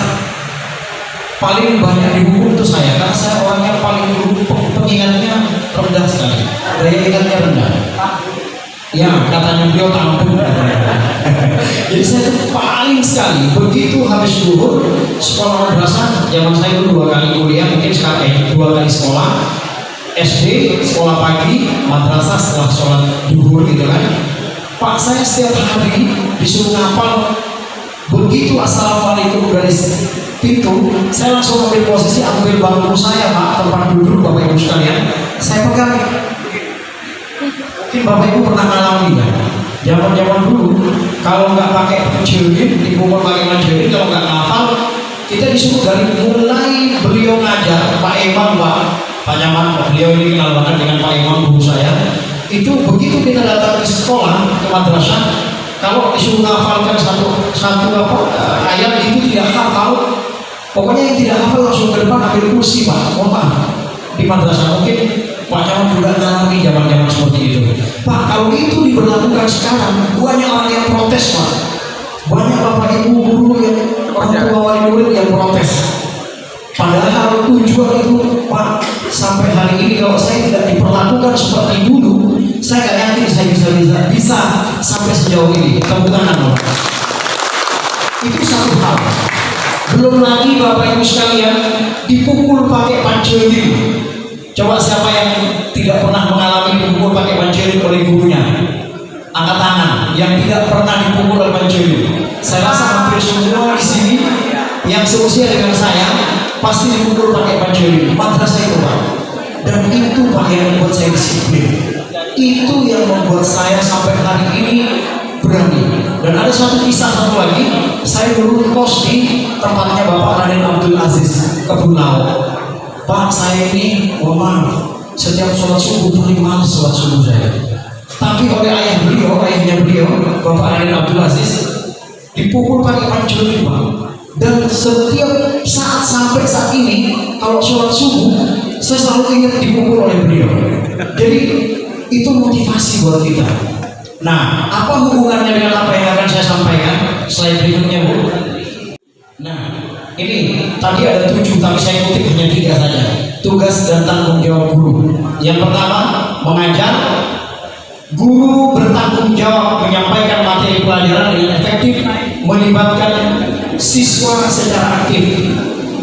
paling banyak dihukum itu saya, karena saya orang yang paling dulu pengingatnya rendah sekali, daya ingatnya rendah. Ya katanya beliau tampil. Jadi saya itu paling sekali begitu habis zuhur sekolah madrasah zaman saya dulu 2 kali kuliah, mungkin sekarang 2 kali sekolah, SD sekolah pagi, madrasah setelah sholat zuhur gitu kan. Pak saya setiap hari disuruh ngapal, begitu assalamualaikum dari pintu, saya langsung ambil posisi, ambil bangku saya Pak, tempat duduk Bapak Ibu sekalian, saya pegang Zaman dulu kalau nggak pakai penjelin, dipukul pakai penjelin, kalau nggak ngafal kita disuruh dari mulai beliau ngajar, Pak Imam, Pak Nyaman, beliau ini kenal banget dengan Pak Imam, guru saya. Itu begitu kita datang ke sekolah, ke madrasah, kalau disuruh ngafalkan satu ayat itu tidak hafal, pokoknya yang tidak hafal langsung ke depan ambil kursi, Pak. Mohon maaf, di madrasah mungkin Pak Nyaman juga ngalami zaman-zaman seperti itu. Pak, kalau itu diberlakukan sekarang, banyak orang yang protes, Pak. Banyak bapak ibu guru yang orang tua wali murid yang protes. Padahal tujuan itu, Pak, sampai hari ini kalau saya tidak diperlakukan seperti dulu, saya nggak yakin saya bisa sampai sejauh ini. Tepuk tangan, Pak. Itu satu hal. Belum lagi bapak ibu sekalian dipukul pakai pancelin. Coba siapa yang tidak pernah mengalami dipukul pakai pancelin oleh gurunya? Angkat tangan yang tidak pernah dipukul oleh pancelin. Saya rasa hampir semua di sini yang seusia dengan saya pasti dipukul pakai pancelin. Madrasah itu, Pak. Dan itu, Pak, yang membuat saya disiplin. Itu yang membuat saya sampai hari ini berani. Dan ada satu kisah satu lagi, saya dulu kos di tempatnya Bapak Raden Abdul Aziz, Kebun Lauk. Pak, saya ini mohon maaf, setiap sholat subuh paling malas sholat subuh saya. Tapi oleh ayahnya beliau, Bapak Raden Abdul Aziz, dipukul pakai pancelin, Pak. Dan setiap saat sampai saat ini, kalau sholat subuh, saya selalu ingat dipukul oleh beliau. Jadi itu motivasi buat kita. Nah, apa hubungannya dengan apa yang akan saya sampaikan slide berikutnya, Bu? Nah, ini tadi ada 7, tapi saya kutip hanya 3 saja. Tugas dan tanggung jawab guru. Yang pertama, mengajar. Guru bertanggung jawab menyampaikan materi pelajaran dengan efektif, melibatkan siswa secara aktif.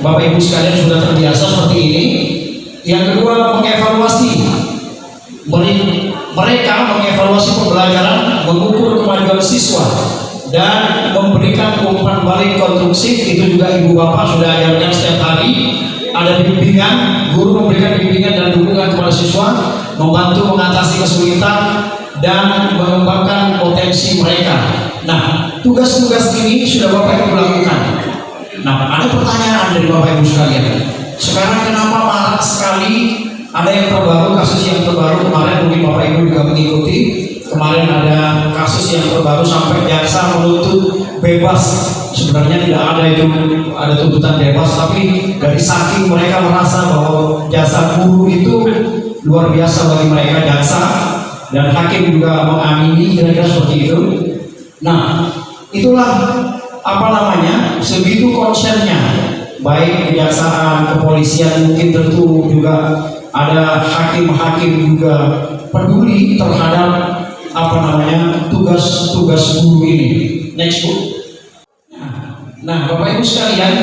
Bapak Ibu sekalian sudah terbiasa seperti ini. Yang kedua, mengevaluasi. Mereka mengevaluasi pembelajaran, mengukur kemajuan siswa, dan memberikan umpan balik konstruksi. Itu juga ibu bapak sudah ajarkan setiap hari. Ada bimbingan, guru memberikan bimbingan dan dukungan kepada siswa, membantu mengatasi kesulitan dan mengembangkan potensi mereka. Nah, tugas-tugas ini sudah bapak ibu lakukan. Nah, ada pertanyaan dari bapak ibu sekalian. Sekarang kenapa marak sekali? Ada yang terbaru, kasus yang terbaru kemarin mungkin bapak ibu juga mengikuti. Kemarin ada kasus yang terbaru sampai jaksa menuntut bebas. Sebenarnya tidak ada itu, ada tuntutan bebas, tapi dari saking mereka merasa bahwa jasa guru itu luar biasa bagi mereka, jaksa dan hakim juga mengamini kira-kira seperti itu. Nah, itulah apa namanya, segitu konsennya, baik kejaksaan, kepolisian, mungkin tentu juga ada hakim-hakim juga peduli terhadap apa namanya tugas-tugas guru ini. Next, Bu. Nah, Bapak Ibu sekalian,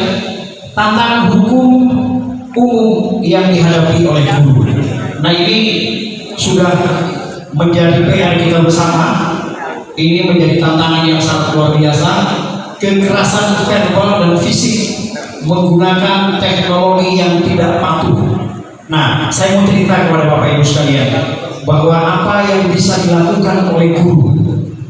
tantangan hukum umum yang dihadapi oleh guru. Nah, ini sudah menjadi PR kita bersama. Ini menjadi tantangan yang sangat luar biasa. Kekerasan verbal dan fisik menggunakan teknologi yang tidak patuh. Nah, saya mau cerita kepada Bapak Ibu sekalian bahwa apa yang bisa dilakukan oleh guru,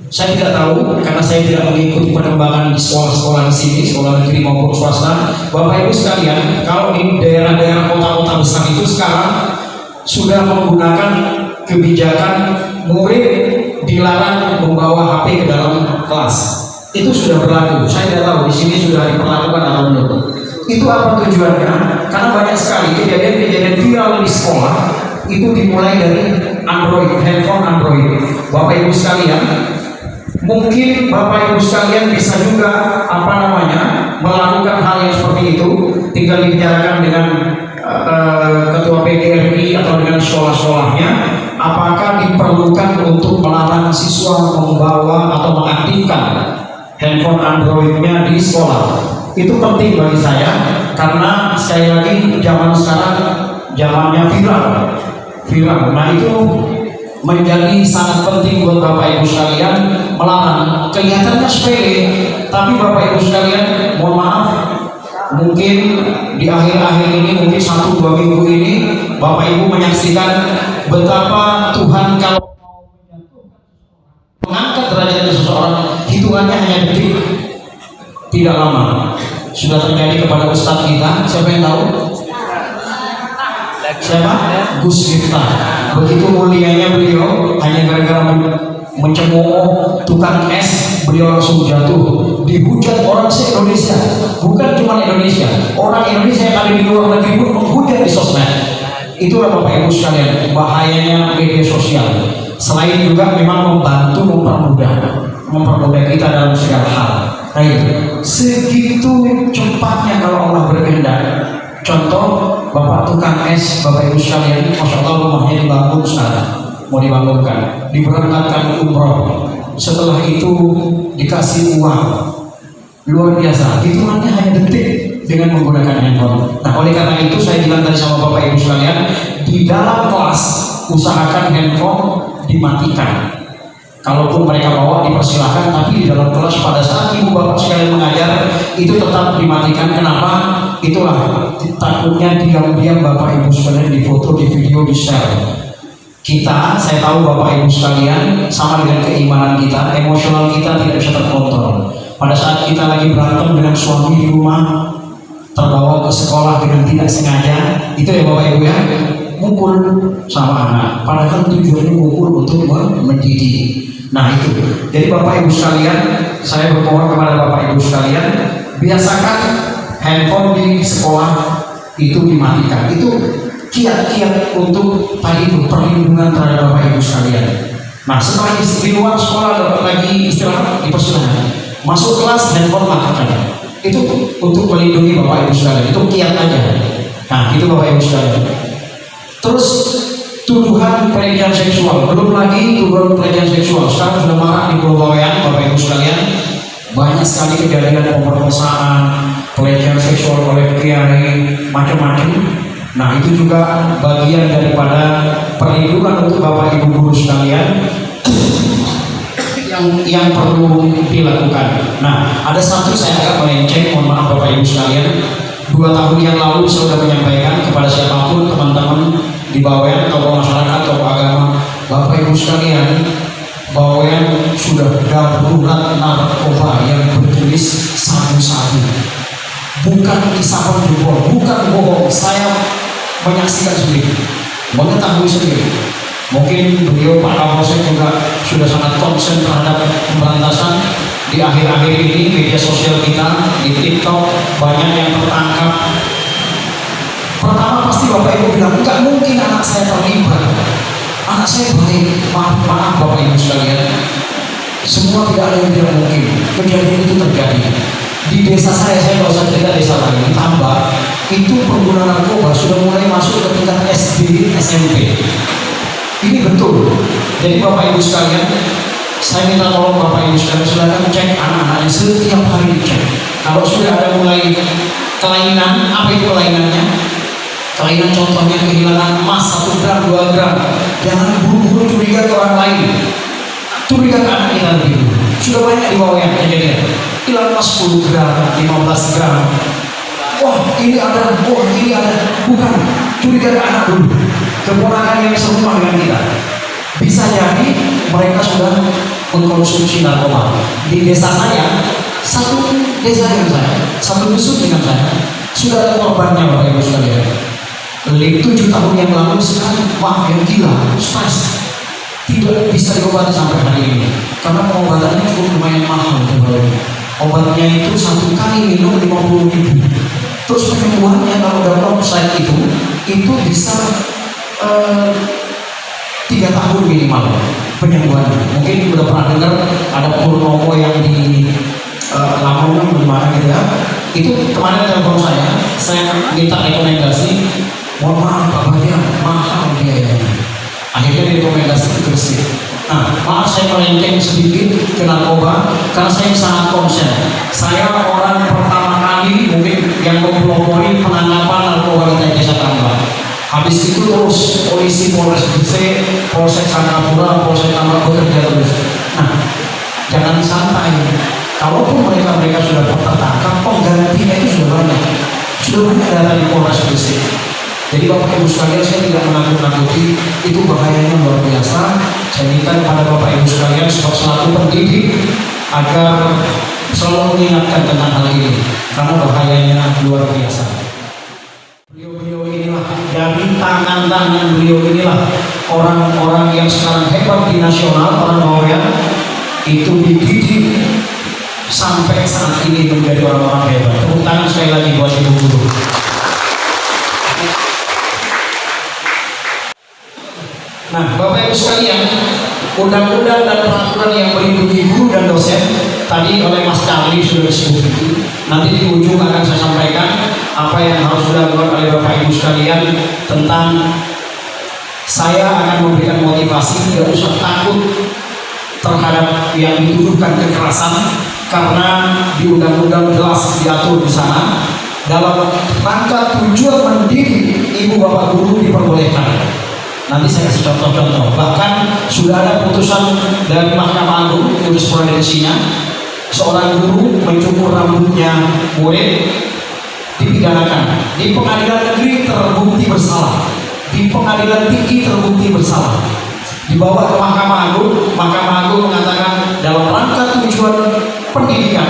saya tidak tahu karena saya tidak mengikuti perkembangan di sekolah-sekolah di sini, sekolah negeri maupun swasta. Bapak Ibu sekalian, kalau di daerah-daerah kota-kota besar itu sekarang sudah menggunakan kebijakan murid dilarang membawa HP ke dalam kelas. Itu sudah berlaku. Saya tidak tahu di sini sudah diperlakukan atau belum. Itu apa tujuannya? Karena banyak sekali kejadian-kejadian viral di sekolah itu dimulai dari Android, handphone Android. Bapak Ibu sekalian, mungkin Bapak Ibu sekalian bisa juga apa namanya melakukan hal yang seperti itu. Tinggal dibicarakan dengan ketua PGRI atau dengan sekolah-sekolahnya, apakah diperlukan untuk melarang siswa membawa atau mengaktifkan handphone Androidnya di sekolah. Itu penting bagi saya karena sekali lagi zaman sekarang zamannya viral. Nah, itu menjadi sangat penting buat Bapak Ibu sekalian melarang. Kelihatannya sepele, tapi Bapak Ibu sekalian, mohon maaf, mungkin di akhir-akhir ini, mungkin 1-2 minggu ini, Bapak Ibu menyaksikan betapa Tuhan kalau mengangkat derajat seseorang hitungannya hanya detik, tidak lama. Sudah terjadi kepada ustadz kita, siapa yang tahu? Siapa? Gus Miftah. Begitu mulianya beliau, hanya gara-gara mencemooh tukang es, beliau langsung jatuh. Dihujat orang se-Indonesia, bukan cuma Indonesia, orang Indonesia yang ada di luar negeri pun menghujat di sosmed. Itulah Bapak Ibu sekalian bahayanya media sosial. Selain juga memang membantu mempermudah kita dalam segala hal. Segitu cepatnya kalau Allah berkehendak. Contoh, Bapak tukang es, Bapak Ibu sekalian, Masya Allah rumahnya dibangun sekarang, mau dibangunkan, diberangkatkan umroh. Setelah itu dikasih uang, luar biasa. Hitungannya hanya detik dengan menggunakan handphone. Nah, oleh karena itu saya bilang tadi sama Bapak Ibu sekalian, di dalam kelas usahakan handphone dimatikan. Kalaupun mereka bawa dipersilahkan, tapi di dalam kelas pada saat ibu bapak sekalian mengajar itu tetap dimatikan. Kenapa? Itulah takutnya diam-diam bapak ibu sekalian difoto, di video, di share. Saya tahu bapak ibu sekalian, sama dengan keimanan kita, emosional kita tidak bisa terkontrol. Pada saat kita lagi berantem dengan suami di rumah, terbawa ke sekolah dengan tidak sengaja, itu ya bapak ibu ya, mukul sama anak. Padahal tujuannya mukul untuk mendidik. Nah itu, jadi Bapak Ibu sekalian, saya bermohon kepada Bapak Ibu sekalian, biasakan handphone di sekolah itu dimatikan. Itu kiat-kiat untuk tadi itu perlindungan terhadap Bapak Ibu sekalian. Nah setelah di luar sekolah lagi istirahat, dipersilakan masuk kelas handphone matikan. Itu untuk melindungi Bapak Ibu sekalian. Itu kiat aja. Nah itu Bapak Ibu sekalian. Terus tuduhan pelecehan seksual, belum lagi tuduhan pelecehan seksual. Sekarang sudah marak di Pulau Bawean, Bapak Ibu sekalian. Banyak sekali kejadian pemerkosaan, pelecehan seksual oleh kiai, macam-macam. Nah itu juga bagian daripada perlindungan untuk Bapak Ibu guru sekalian yang perlu dilakukan. Nah ada satu saya agak melenceng, mohon maaf Bapak Ibu sekalian. 2 tahun yang lalu saya sudah menyampaikan kepada siapapun teman-teman di Bawean, tokoh masyarakat, tokoh agama, Bapak Ibu sekalian, Bawean sudah darurat narkoba yang bertulis sabu-sabu, bukan isapan jempol, bukan bohong. Saya menyaksikan sendiri, mengetahui sendiri. Mungkin beliau Pak Kapolsek juga sudah sangat konsen terhadap pemberantasan. Di akhir-akhir ini media sosial kita di TikTok banyak yang tertangkap. Pertama pasti Bapak Ibu bilang, enggak mungkin anak saya terlibat, anak saya baik. Maaf Bapak Ibu sekalian, semua tidak ada yang tidak mungkin. Kejadian itu terjadi di desa saya nggak usah cerita desa lain, ditambah itu pengguna narkoba sudah mulai masuk ke tingkat SD, SMP. Ini betul. Jadi Bapak Ibu sekalian, saya minta tolong Bapak Ibu sekalian, silakan cek anak-anaknya setiap hari dicek. Kalau sudah ada mulai kelainan, apa itu kelainannya? Kelainan contohnya kehilangan emas 1 gram, 2 gram. Jangan buru-buru curiga ke orang lain. Curiga ke anak kita lebih dulu. Sudah banyak di bawah yang kejadian. Hilang emas 10 gram, 15 gram. Wah ini ada, wah ini ada. Bukan, curiga ke anak dulu. Keponakan yang serumah dengan kita. Bisa jadi mereka sudah mengkonsumsi narkoba. Di desa saya, satu desa dengan saya, satu dusun dengan saya, sudah ada korbannya Bapak Ibu sekalian. 7 tahun yang lalu sekarang maaf yang gila, stres, tidak bisa diobati sampai hari ini karena pengobatannya cukup lumayan mahal. Obatnya itu 1 kali minum 50.000. Terus penyembuhannya kalau dalam website itu bisa 3 tahun minimal penyembuhannya. Mungkin udah pernah dengar ada Purnomo yang di Lampung gimana gitu ya. Itu kemarin telepon saya minta rekomendasi. Mohon maaf Pak Badia, mahal biayanya. Akhirnya direkomendasi ke Gresik. Nah, maaf saya melenceng sedikit ke narkoba karena saya sangat konsen. Saya orang pertama kali mungkin yang mempelopori penangkapan narkoba kita di Desa Tambak. Habis itu terus polisi Polres Gresik, Polsek Sangkapura, Polsek Tambak bekerja terus. Nah, jangan santai. Kalaupun mereka sudah tertangkap, penggantinya itu sudah banyak. Sudah banyak dari Polres Gresik. Jadi Bapak Ibu sekalian, saya tidak menakut-nakuti, itu bahayanya luar biasa. Saya Saya minta kepada Bapak Ibu sekalian selaku pendidik agar selalu mengingatkan tentang hal ini karena bahayanya luar biasa. Beliau-beliau inilah, dari tangan-tangan beliau inilah orang-orang yang sekarang hebat di nasional, orang Bawean itu dididik sampai saat ini menjadi orang-orang hebat. Tepuk tangan sekali lagi buat ibu guru. Nah, Bapak Ibu sekalian, undang-undang dan peraturan yang melindungi guru dan dosen tadi oleh Mas Charlie sudah disebut itu. Nanti di ujung akan saya sampaikan apa yang harus dilakukan oleh Bapak Ibu sekalian tentang saya akan memberikan motivasi tidak usah takut terhadap yang dituduhkan kekerasan karena di undang-undang jelas diatur di sana dalam rangka tujuan mendidik ibu bapak guru diperbolehkan. Nanti saya kasih contoh-contoh. Bahkan sudah ada putusan dari Mahkamah Agung jurisprudensinya, seorang guru mencukur rambutnya murid dipidanakan. Di pengadilan negeri terbukti bersalah, di pengadilan tinggi terbukti bersalah, dibawa ke Mahkamah Agung. Mahkamah Agung mengatakan dalam rangka tujuan pendidikan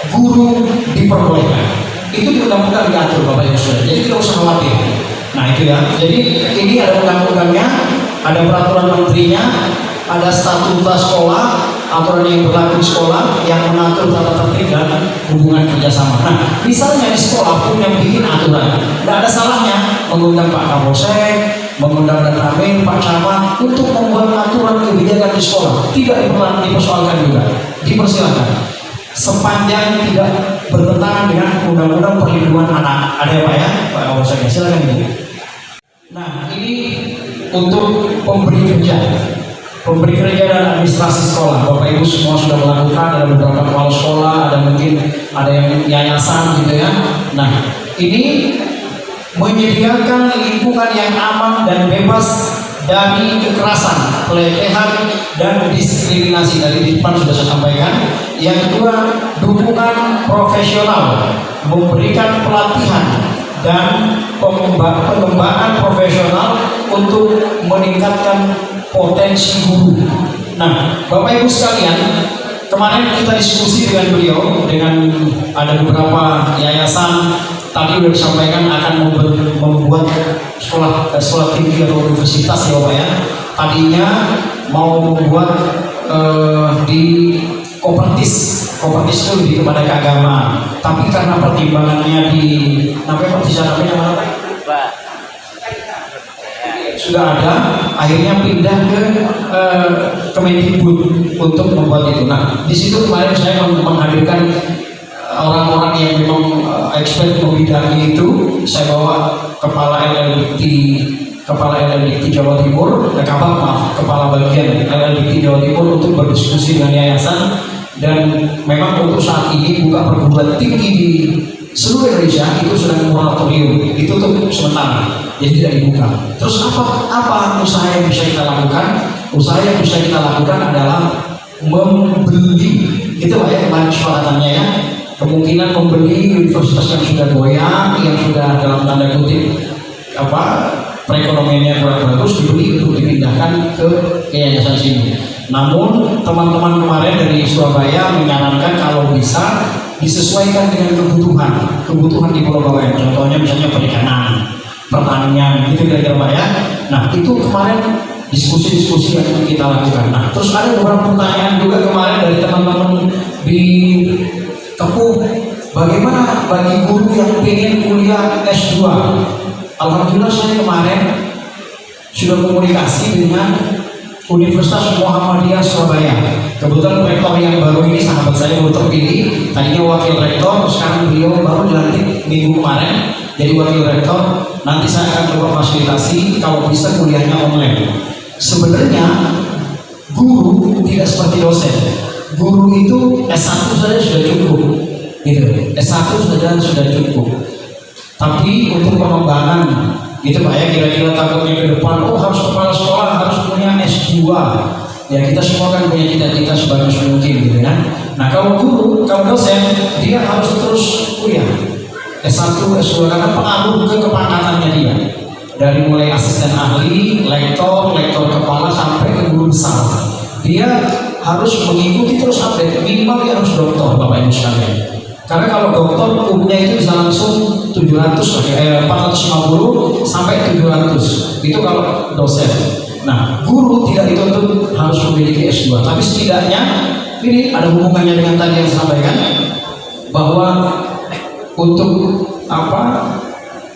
guru diperbolehkan. Itu di undang-undang diatur Bapak Ibu Saudara. Jadi tidak usah khawatir. Nah itu ya, jadi ini ada undang-undangnya, ada peraturan menterinya, ada statuta sekolah, aturan yang berlaku di sekolah yang mengatur tata tertib dan hubungan kerjasama. Nah, misalnya di sekolah pun yang bikin aturan, tidak ada salahnya mengundang Pak Kapolsek, mengundang dan Ramil, Pak Camat untuk membuat aturan kebijakan di sekolah. Tidak dipersoalkan juga, dipersilakan. Sepanjang tidak bertentangan dengan undang-undang perlindungan anak. Ada ya Pak ya? Pak Kapolsek, silakan ini. Nah, ini untuk pemberi kerja dan administrasi sekolah. Bapak Ibu semua sudah melakukan, ada beberapa kepala sekolah, ada mungkin ada yang yayasan gitu ya. Nah, ini menyediakan lingkungan yang aman dan bebas dari kekerasan, pelecehan dan diskriminasi. Tadi di depan sudah saya sampaikan. Yang kedua, dukungan profesional, memberikan pelatihan dan pengembangan profesional untuk meningkatkan potensi guru. Nah, Bapak Ibu sekalian, kemarin kita diskusi dengan beliau, dengan ada beberapa yayasan tadi sudah disampaikan akan membuat sekolah tinggi atau universitas ya Bapak ya. Tadinya mau membuat di kopertis itu lebih kepada keagamaan, tapi karena pertimbangannya di sudah ada, akhirnya pindah ke Kemendikbud untuk membuat itu. Nah, di situ kemarin saya menghadirkan orang-orang yang memang expert membidangi itu. Saya bawa kepala LLDikti Jawa Timur, kepala bagian LLDikti Jawa Timur untuk berdiskusi dengan yayasan. Dan memang untuk saat ini buka perguruan tinggi di seluruh Indonesia itu sedang moratorium, itu untuk sementara, jadi tidak dibuka. Terus apa usaha yang bisa kita lakukan? Usaha yang bisa kita lakukan adalah membeli, itu Pak ya kemarin kesepakatannya ya, kemungkinan membeli universitas yang sudah goyang, yang sudah dalam tanda kutip perekonomiannya kurang bagus, dibeli untuk dipindahkan ke yayasan sini. Namun teman-teman kemarin dari Surabaya menyarankan kalau bisa disesuaikan dengan kebutuhan di Pulau Bawean. Contohnya misalnya perikanan, pertanian, gitu kira-kira Pak ya. Nah itu kemarin diskusi-diskusi yang kita lakukan. Nah terus ada beberapa pertanyaan juga kemarin dari teman-teman di Kepuh, bagaimana bagi guru yang ingin kuliah S2? Alhamdulillah saya kemarin sudah komunikasi dengan Universitas Muhammadiyah Surabaya. Kebetulan rektor yang baru ini sahabat saya baru terpilih. Tadinya wakil rektor, sekarang beliau baru dilantik minggu kemarin jadi wakil rektor. Nanti saya akan coba fasilitasi kalau bisa kuliahnya online. Sebenarnya guru tidak seperti dosen. Guru itu S1 saja sudah cukup, gitu. S1 saja sudah cukup. Tapi untuk pengembangan gitu Pak ya, kira-kira takutnya ke depan harus kepala sekolah harus punya S2 ya, kita semua kan punya cita-cita sebagus mungkin gitu kan. Nah kalau guru, kalau dosen dia harus terus kuliah S1, S2 karena pengaruh ke kepangkatannya dia, dari mulai asisten ahli, lektor kepala sampai ke guru besar. Dia harus mengikuti terus update, minimal dia harus doktor Bapak Ibu sekalian. Karena kalau doktor umumnya itu bisa langsung 450 sampai 700 itu kalau dosen. Nah, guru tidak dituntut harus memiliki S2, tapi setidaknya ini ada hubungannya dengan tadi yang saya sampaikan bahwa untuk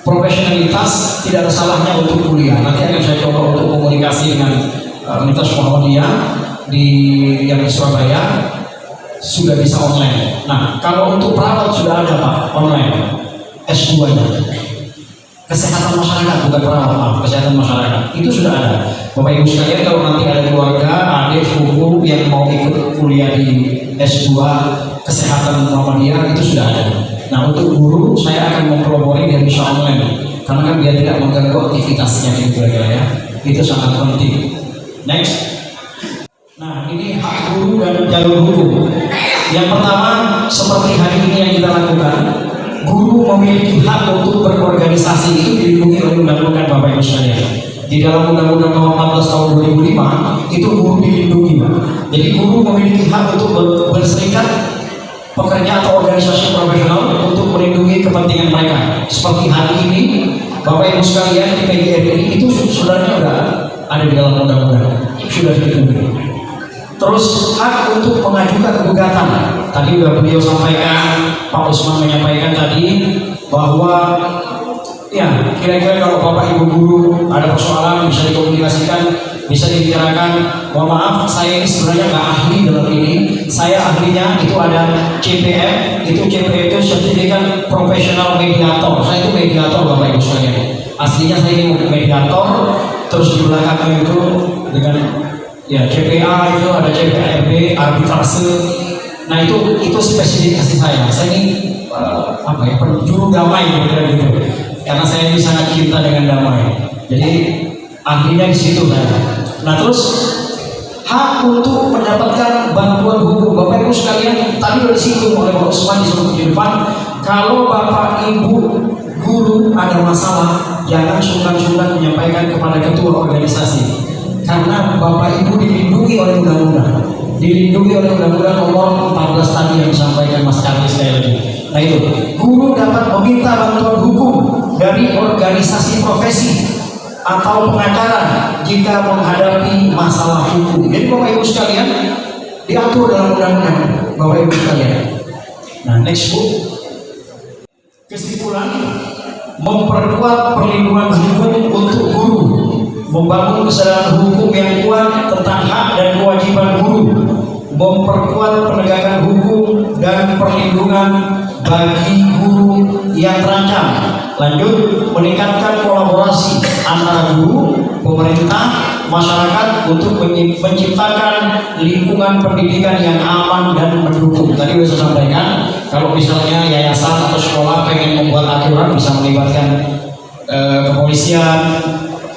profesionalitas tidak ada salahnya untuk kuliah. Nanti akan saya coba untuk komunikasi dengan Universitas Muhammadiyah yang di Surabaya sudah bisa online. Nah, kalau untuk perawat sudah ada Pak online S2-nya. Kesehatan masyarakat, bukan perawat, maaf, kesehatan masyarakat itu sudah ada. Bapak Ibu sekalian, kalau nanti ada keluarga, adik, sepupu yang mau ikut kuliah di S2 kesehatan Muhammadiyah itu sudah ada. Nah, untuk guru saya akan mempelopori dia bisa online karena kan dia tidak mengganggu aktivitasnya di kira-kira ya. Itu sangat penting. Next. Nah, ini hak guru dan jalur hukum. Yang pertama, seperti hari ini yang kita lakukan, guru memiliki hak untuk berorganisasi, itu dilindungi oleh undang-undang Bapak Ibu sekalian. Di dalam Undang-Undang Nomor 14 Tahun 2005 itu guru dilindungi, Pak. Jadi guru memiliki hak untuk berserikat pekerja atau organisasi profesional untuk melindungi kepentingan mereka. Seperti hari ini, Bapak Ibu sekalian di PGRI itu sebenarnya sudah ada di dalam undang-undang, sudah dilindungi. Terus hak untuk mengajukan gugatan. Tadi sudah beliau sampaikan, Pak Usman menyampaikan tadi bahwa ya kira-kira kalau Bapak Ibu guru ada persoalan bisa dikomunikasikan, bisa dibicarakan. Mohon maaf, saya ini sebenarnya nggak ahli dalam ini. Saya ahlinya itu ada CPM, itu CPM itu sertifikat profesional mediator. Saya itu mediator Bapak Ibu sekalian. Aslinya saya ini mediator, terus di belakangnya itu dengan ya CPA itu ada CPRB, arbitrase. Nah itu spesifikasi saya. Saya ini juru damai gitu. Karena saya ini sangat cinta dengan damai. Jadi ahlinya di situ saya. Nah terus hak untuk mendapatkan bantuan hukum. Bapak Ibu sekalian tadi sudah disinggung oleh Pak Usman di depan. Kalau Bapak Ibu guru ada masalah, jangan sungkan-sungkan menyampaikan kepada ketua organisasi. Karena Bapak Ibu dilindungi oleh undang-undang, dilindungi oleh undang-undang nomor 14 tadi yang disampaikan Mas Charles tadi. Nah itu, guru dapat meminta bantuan hukum dari organisasi profesi atau pengacara jika menghadapi masalah hukum. Jadi Bapak Ibu sekalian diatur dalam undang-undang, Bapak Ibu sekalian. Nah next Bu. Kesimpulan, memperkuat perlindungan hukum untuk guru, membangun kesadaran hukum yang kuat tentang hak dan kewajiban guru, memperkuat penegakan hukum dan perlindungan bagi guru yang terancam. Lanjut, meningkatkan kolaborasi antara guru, pemerintah, masyarakat untuk menciptakan lingkungan pendidikan yang aman dan mendukung. Tadi sudah saya sampaikan, kalau misalnya yayasan atau sekolah pengen membuat aturan bisa melibatkan kepolisian,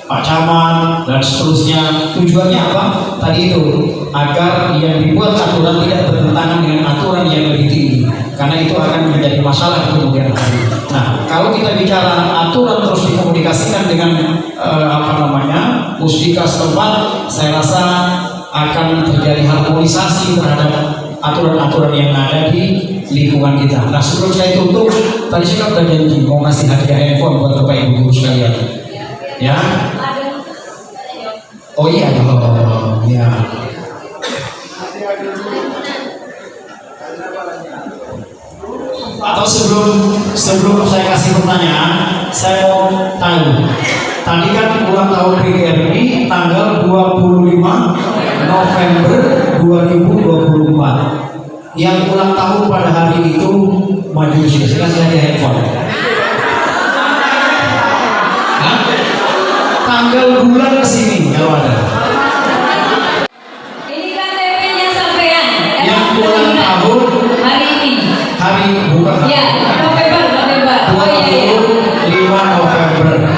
Pak Camat dan seterusnya. Tujuannya apa? Tadi itu agar yang dibuat aturan tidak bertentangan dengan aturan yang lebih tinggi, karena itu akan menjadi masalah kemudian hari. Nah, kalau kita bicara aturan terus dikomunikasikan dengan mustika setempat, saya rasa akan terjadi harmonisasi terhadap aturan-aturan yang ada di lingkungan kita. Nah, sebelum saya tutup, tadi saya sudah janji mau ngasih hadiah handphone buat Bapak Ibu guru sekalian. Ya. Oh iya, ya. Atau sebelum saya kasih pertanyaan, saya mau tahu. Tadi kan ulang tahun PGRI tanggal 25 November 2024. Yang ulang tahun pada hari itu maju sini. Saya kasih hadiah handphone. Tanggal bulan kesini kalau ada. Ini kan TP-nya sampean. Yang ulang tahun hari ini. Hari bukan. Ya, November. Oh iya. 25 November.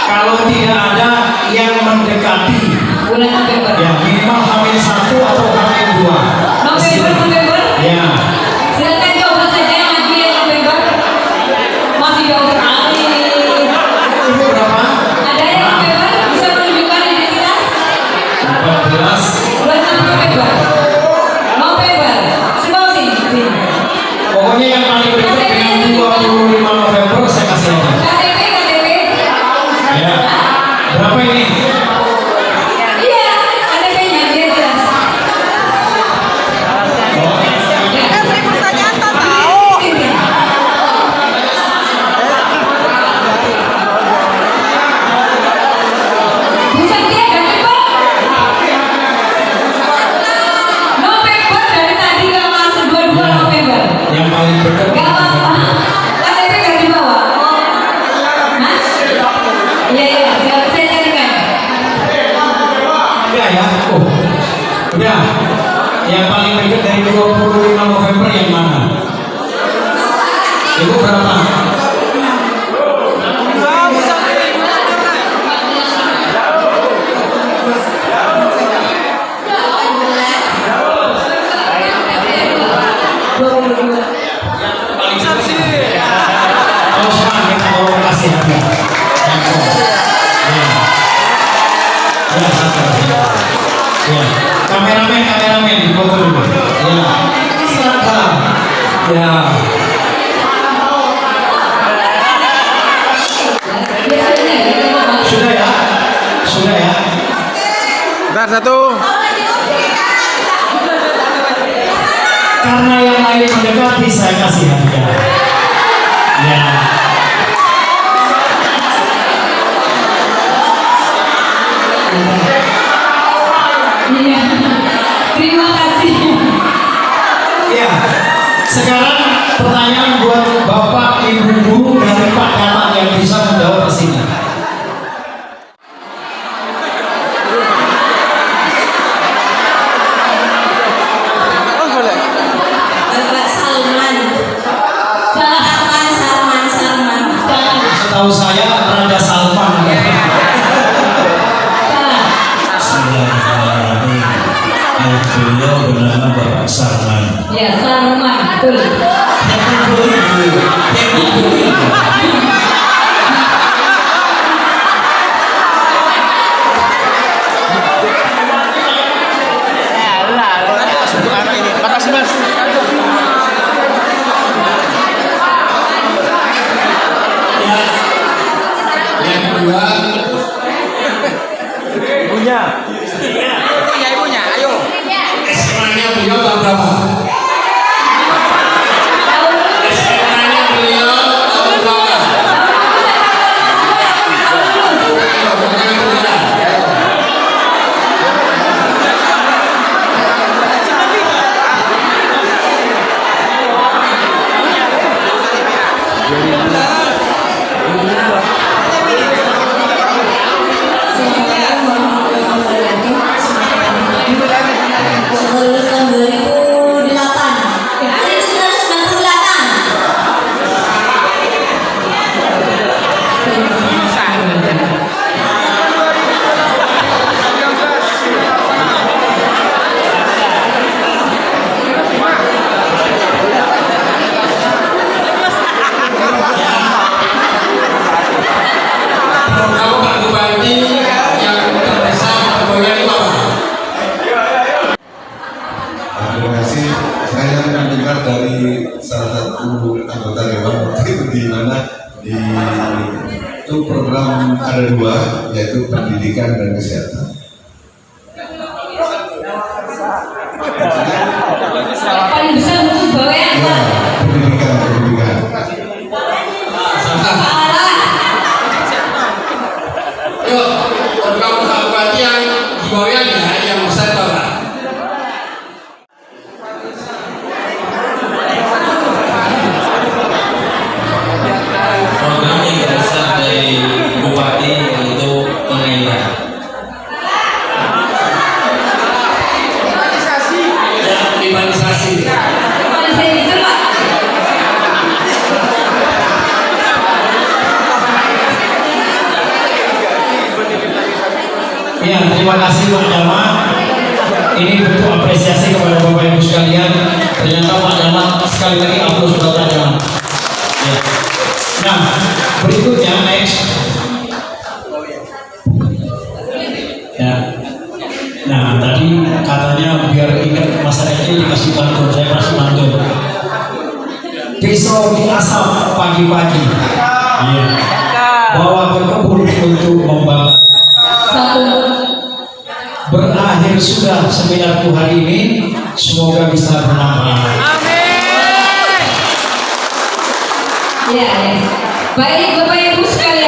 Kalau tidak ada yang mendekati Bulan November. ya minimal H-1 atau H-2. November. Ya. Silakan coba saja yang lagi yang November. Masih jauh sekali. Itu berapa? Ada yang November bisa menunjukkan identitas? 14 Udah ya? Oh, udah. Yang paling dekat dari 25 November yang mana? Ibu berapa? Paling dekat sih. Oh, sekarang kita mau kasih hadiah. Ya, satu. Ya, kameramen di foto dulu. Ya, silakan. Ya. Sudah ya. Bentar satu. Karena yang lain mendekati, saya kasih hadiah. Ya. Iya. Terima kasih. Ya. Sekarang pertanyaan buat Bapak Ibu guru dari Pak Damat yang bisa menjawab ke sini. Bapak Salman. Salah. Salman. Setahu saya Raja Salman. Salah. Bismillahirrahmanirrahim. Beliau bernama Bapak Salman. Ya, Salman. Betul. Makasih Mas. Ya. Yang kedua, Ibunya, ayo. SMA-nya beliau tahun berapa? SMA-nya beliau tahun berapa? Ayo, bukan saudara. Lulusan 2008. 1998. Kalau Pak Bupati yang terbesar pegawainya itu apa? Terima kasih. Saya mendengar dari salah satu anggota dewan itu di mana di itu program ada dua, yaitu pendidikan dan kesehatan. Paling besar untuk bawayan. Ya, pendidikan. Salah. Yuk, program Pak Bupati yang di bawahnya yang besar itu apa? Program yang terbesar dari Bupati yaitu pengairan. Ya, privatisasi. Mana saya itu, Pak? Ya, terima kasih Pak Damat. Ini bentuk apresiasi kepada Bapak Ibu sekalian. Ternyata Pak Damat sekali lagi aplaus buat Pak Damat. Ya. Nah, berikutnya next. Ya. Nah, tadi katanya biar ingat masa kecil dikasih pantun, saya kasih pantun. Pisau diasap pagi-pagi. Iya. Bawa ke kebun untuk membakar. Satu. Berakhir sudah seminarku hari ini, semoga bisa bermanfaat. Ya, ya. Baik Bapak Ibu sekalian.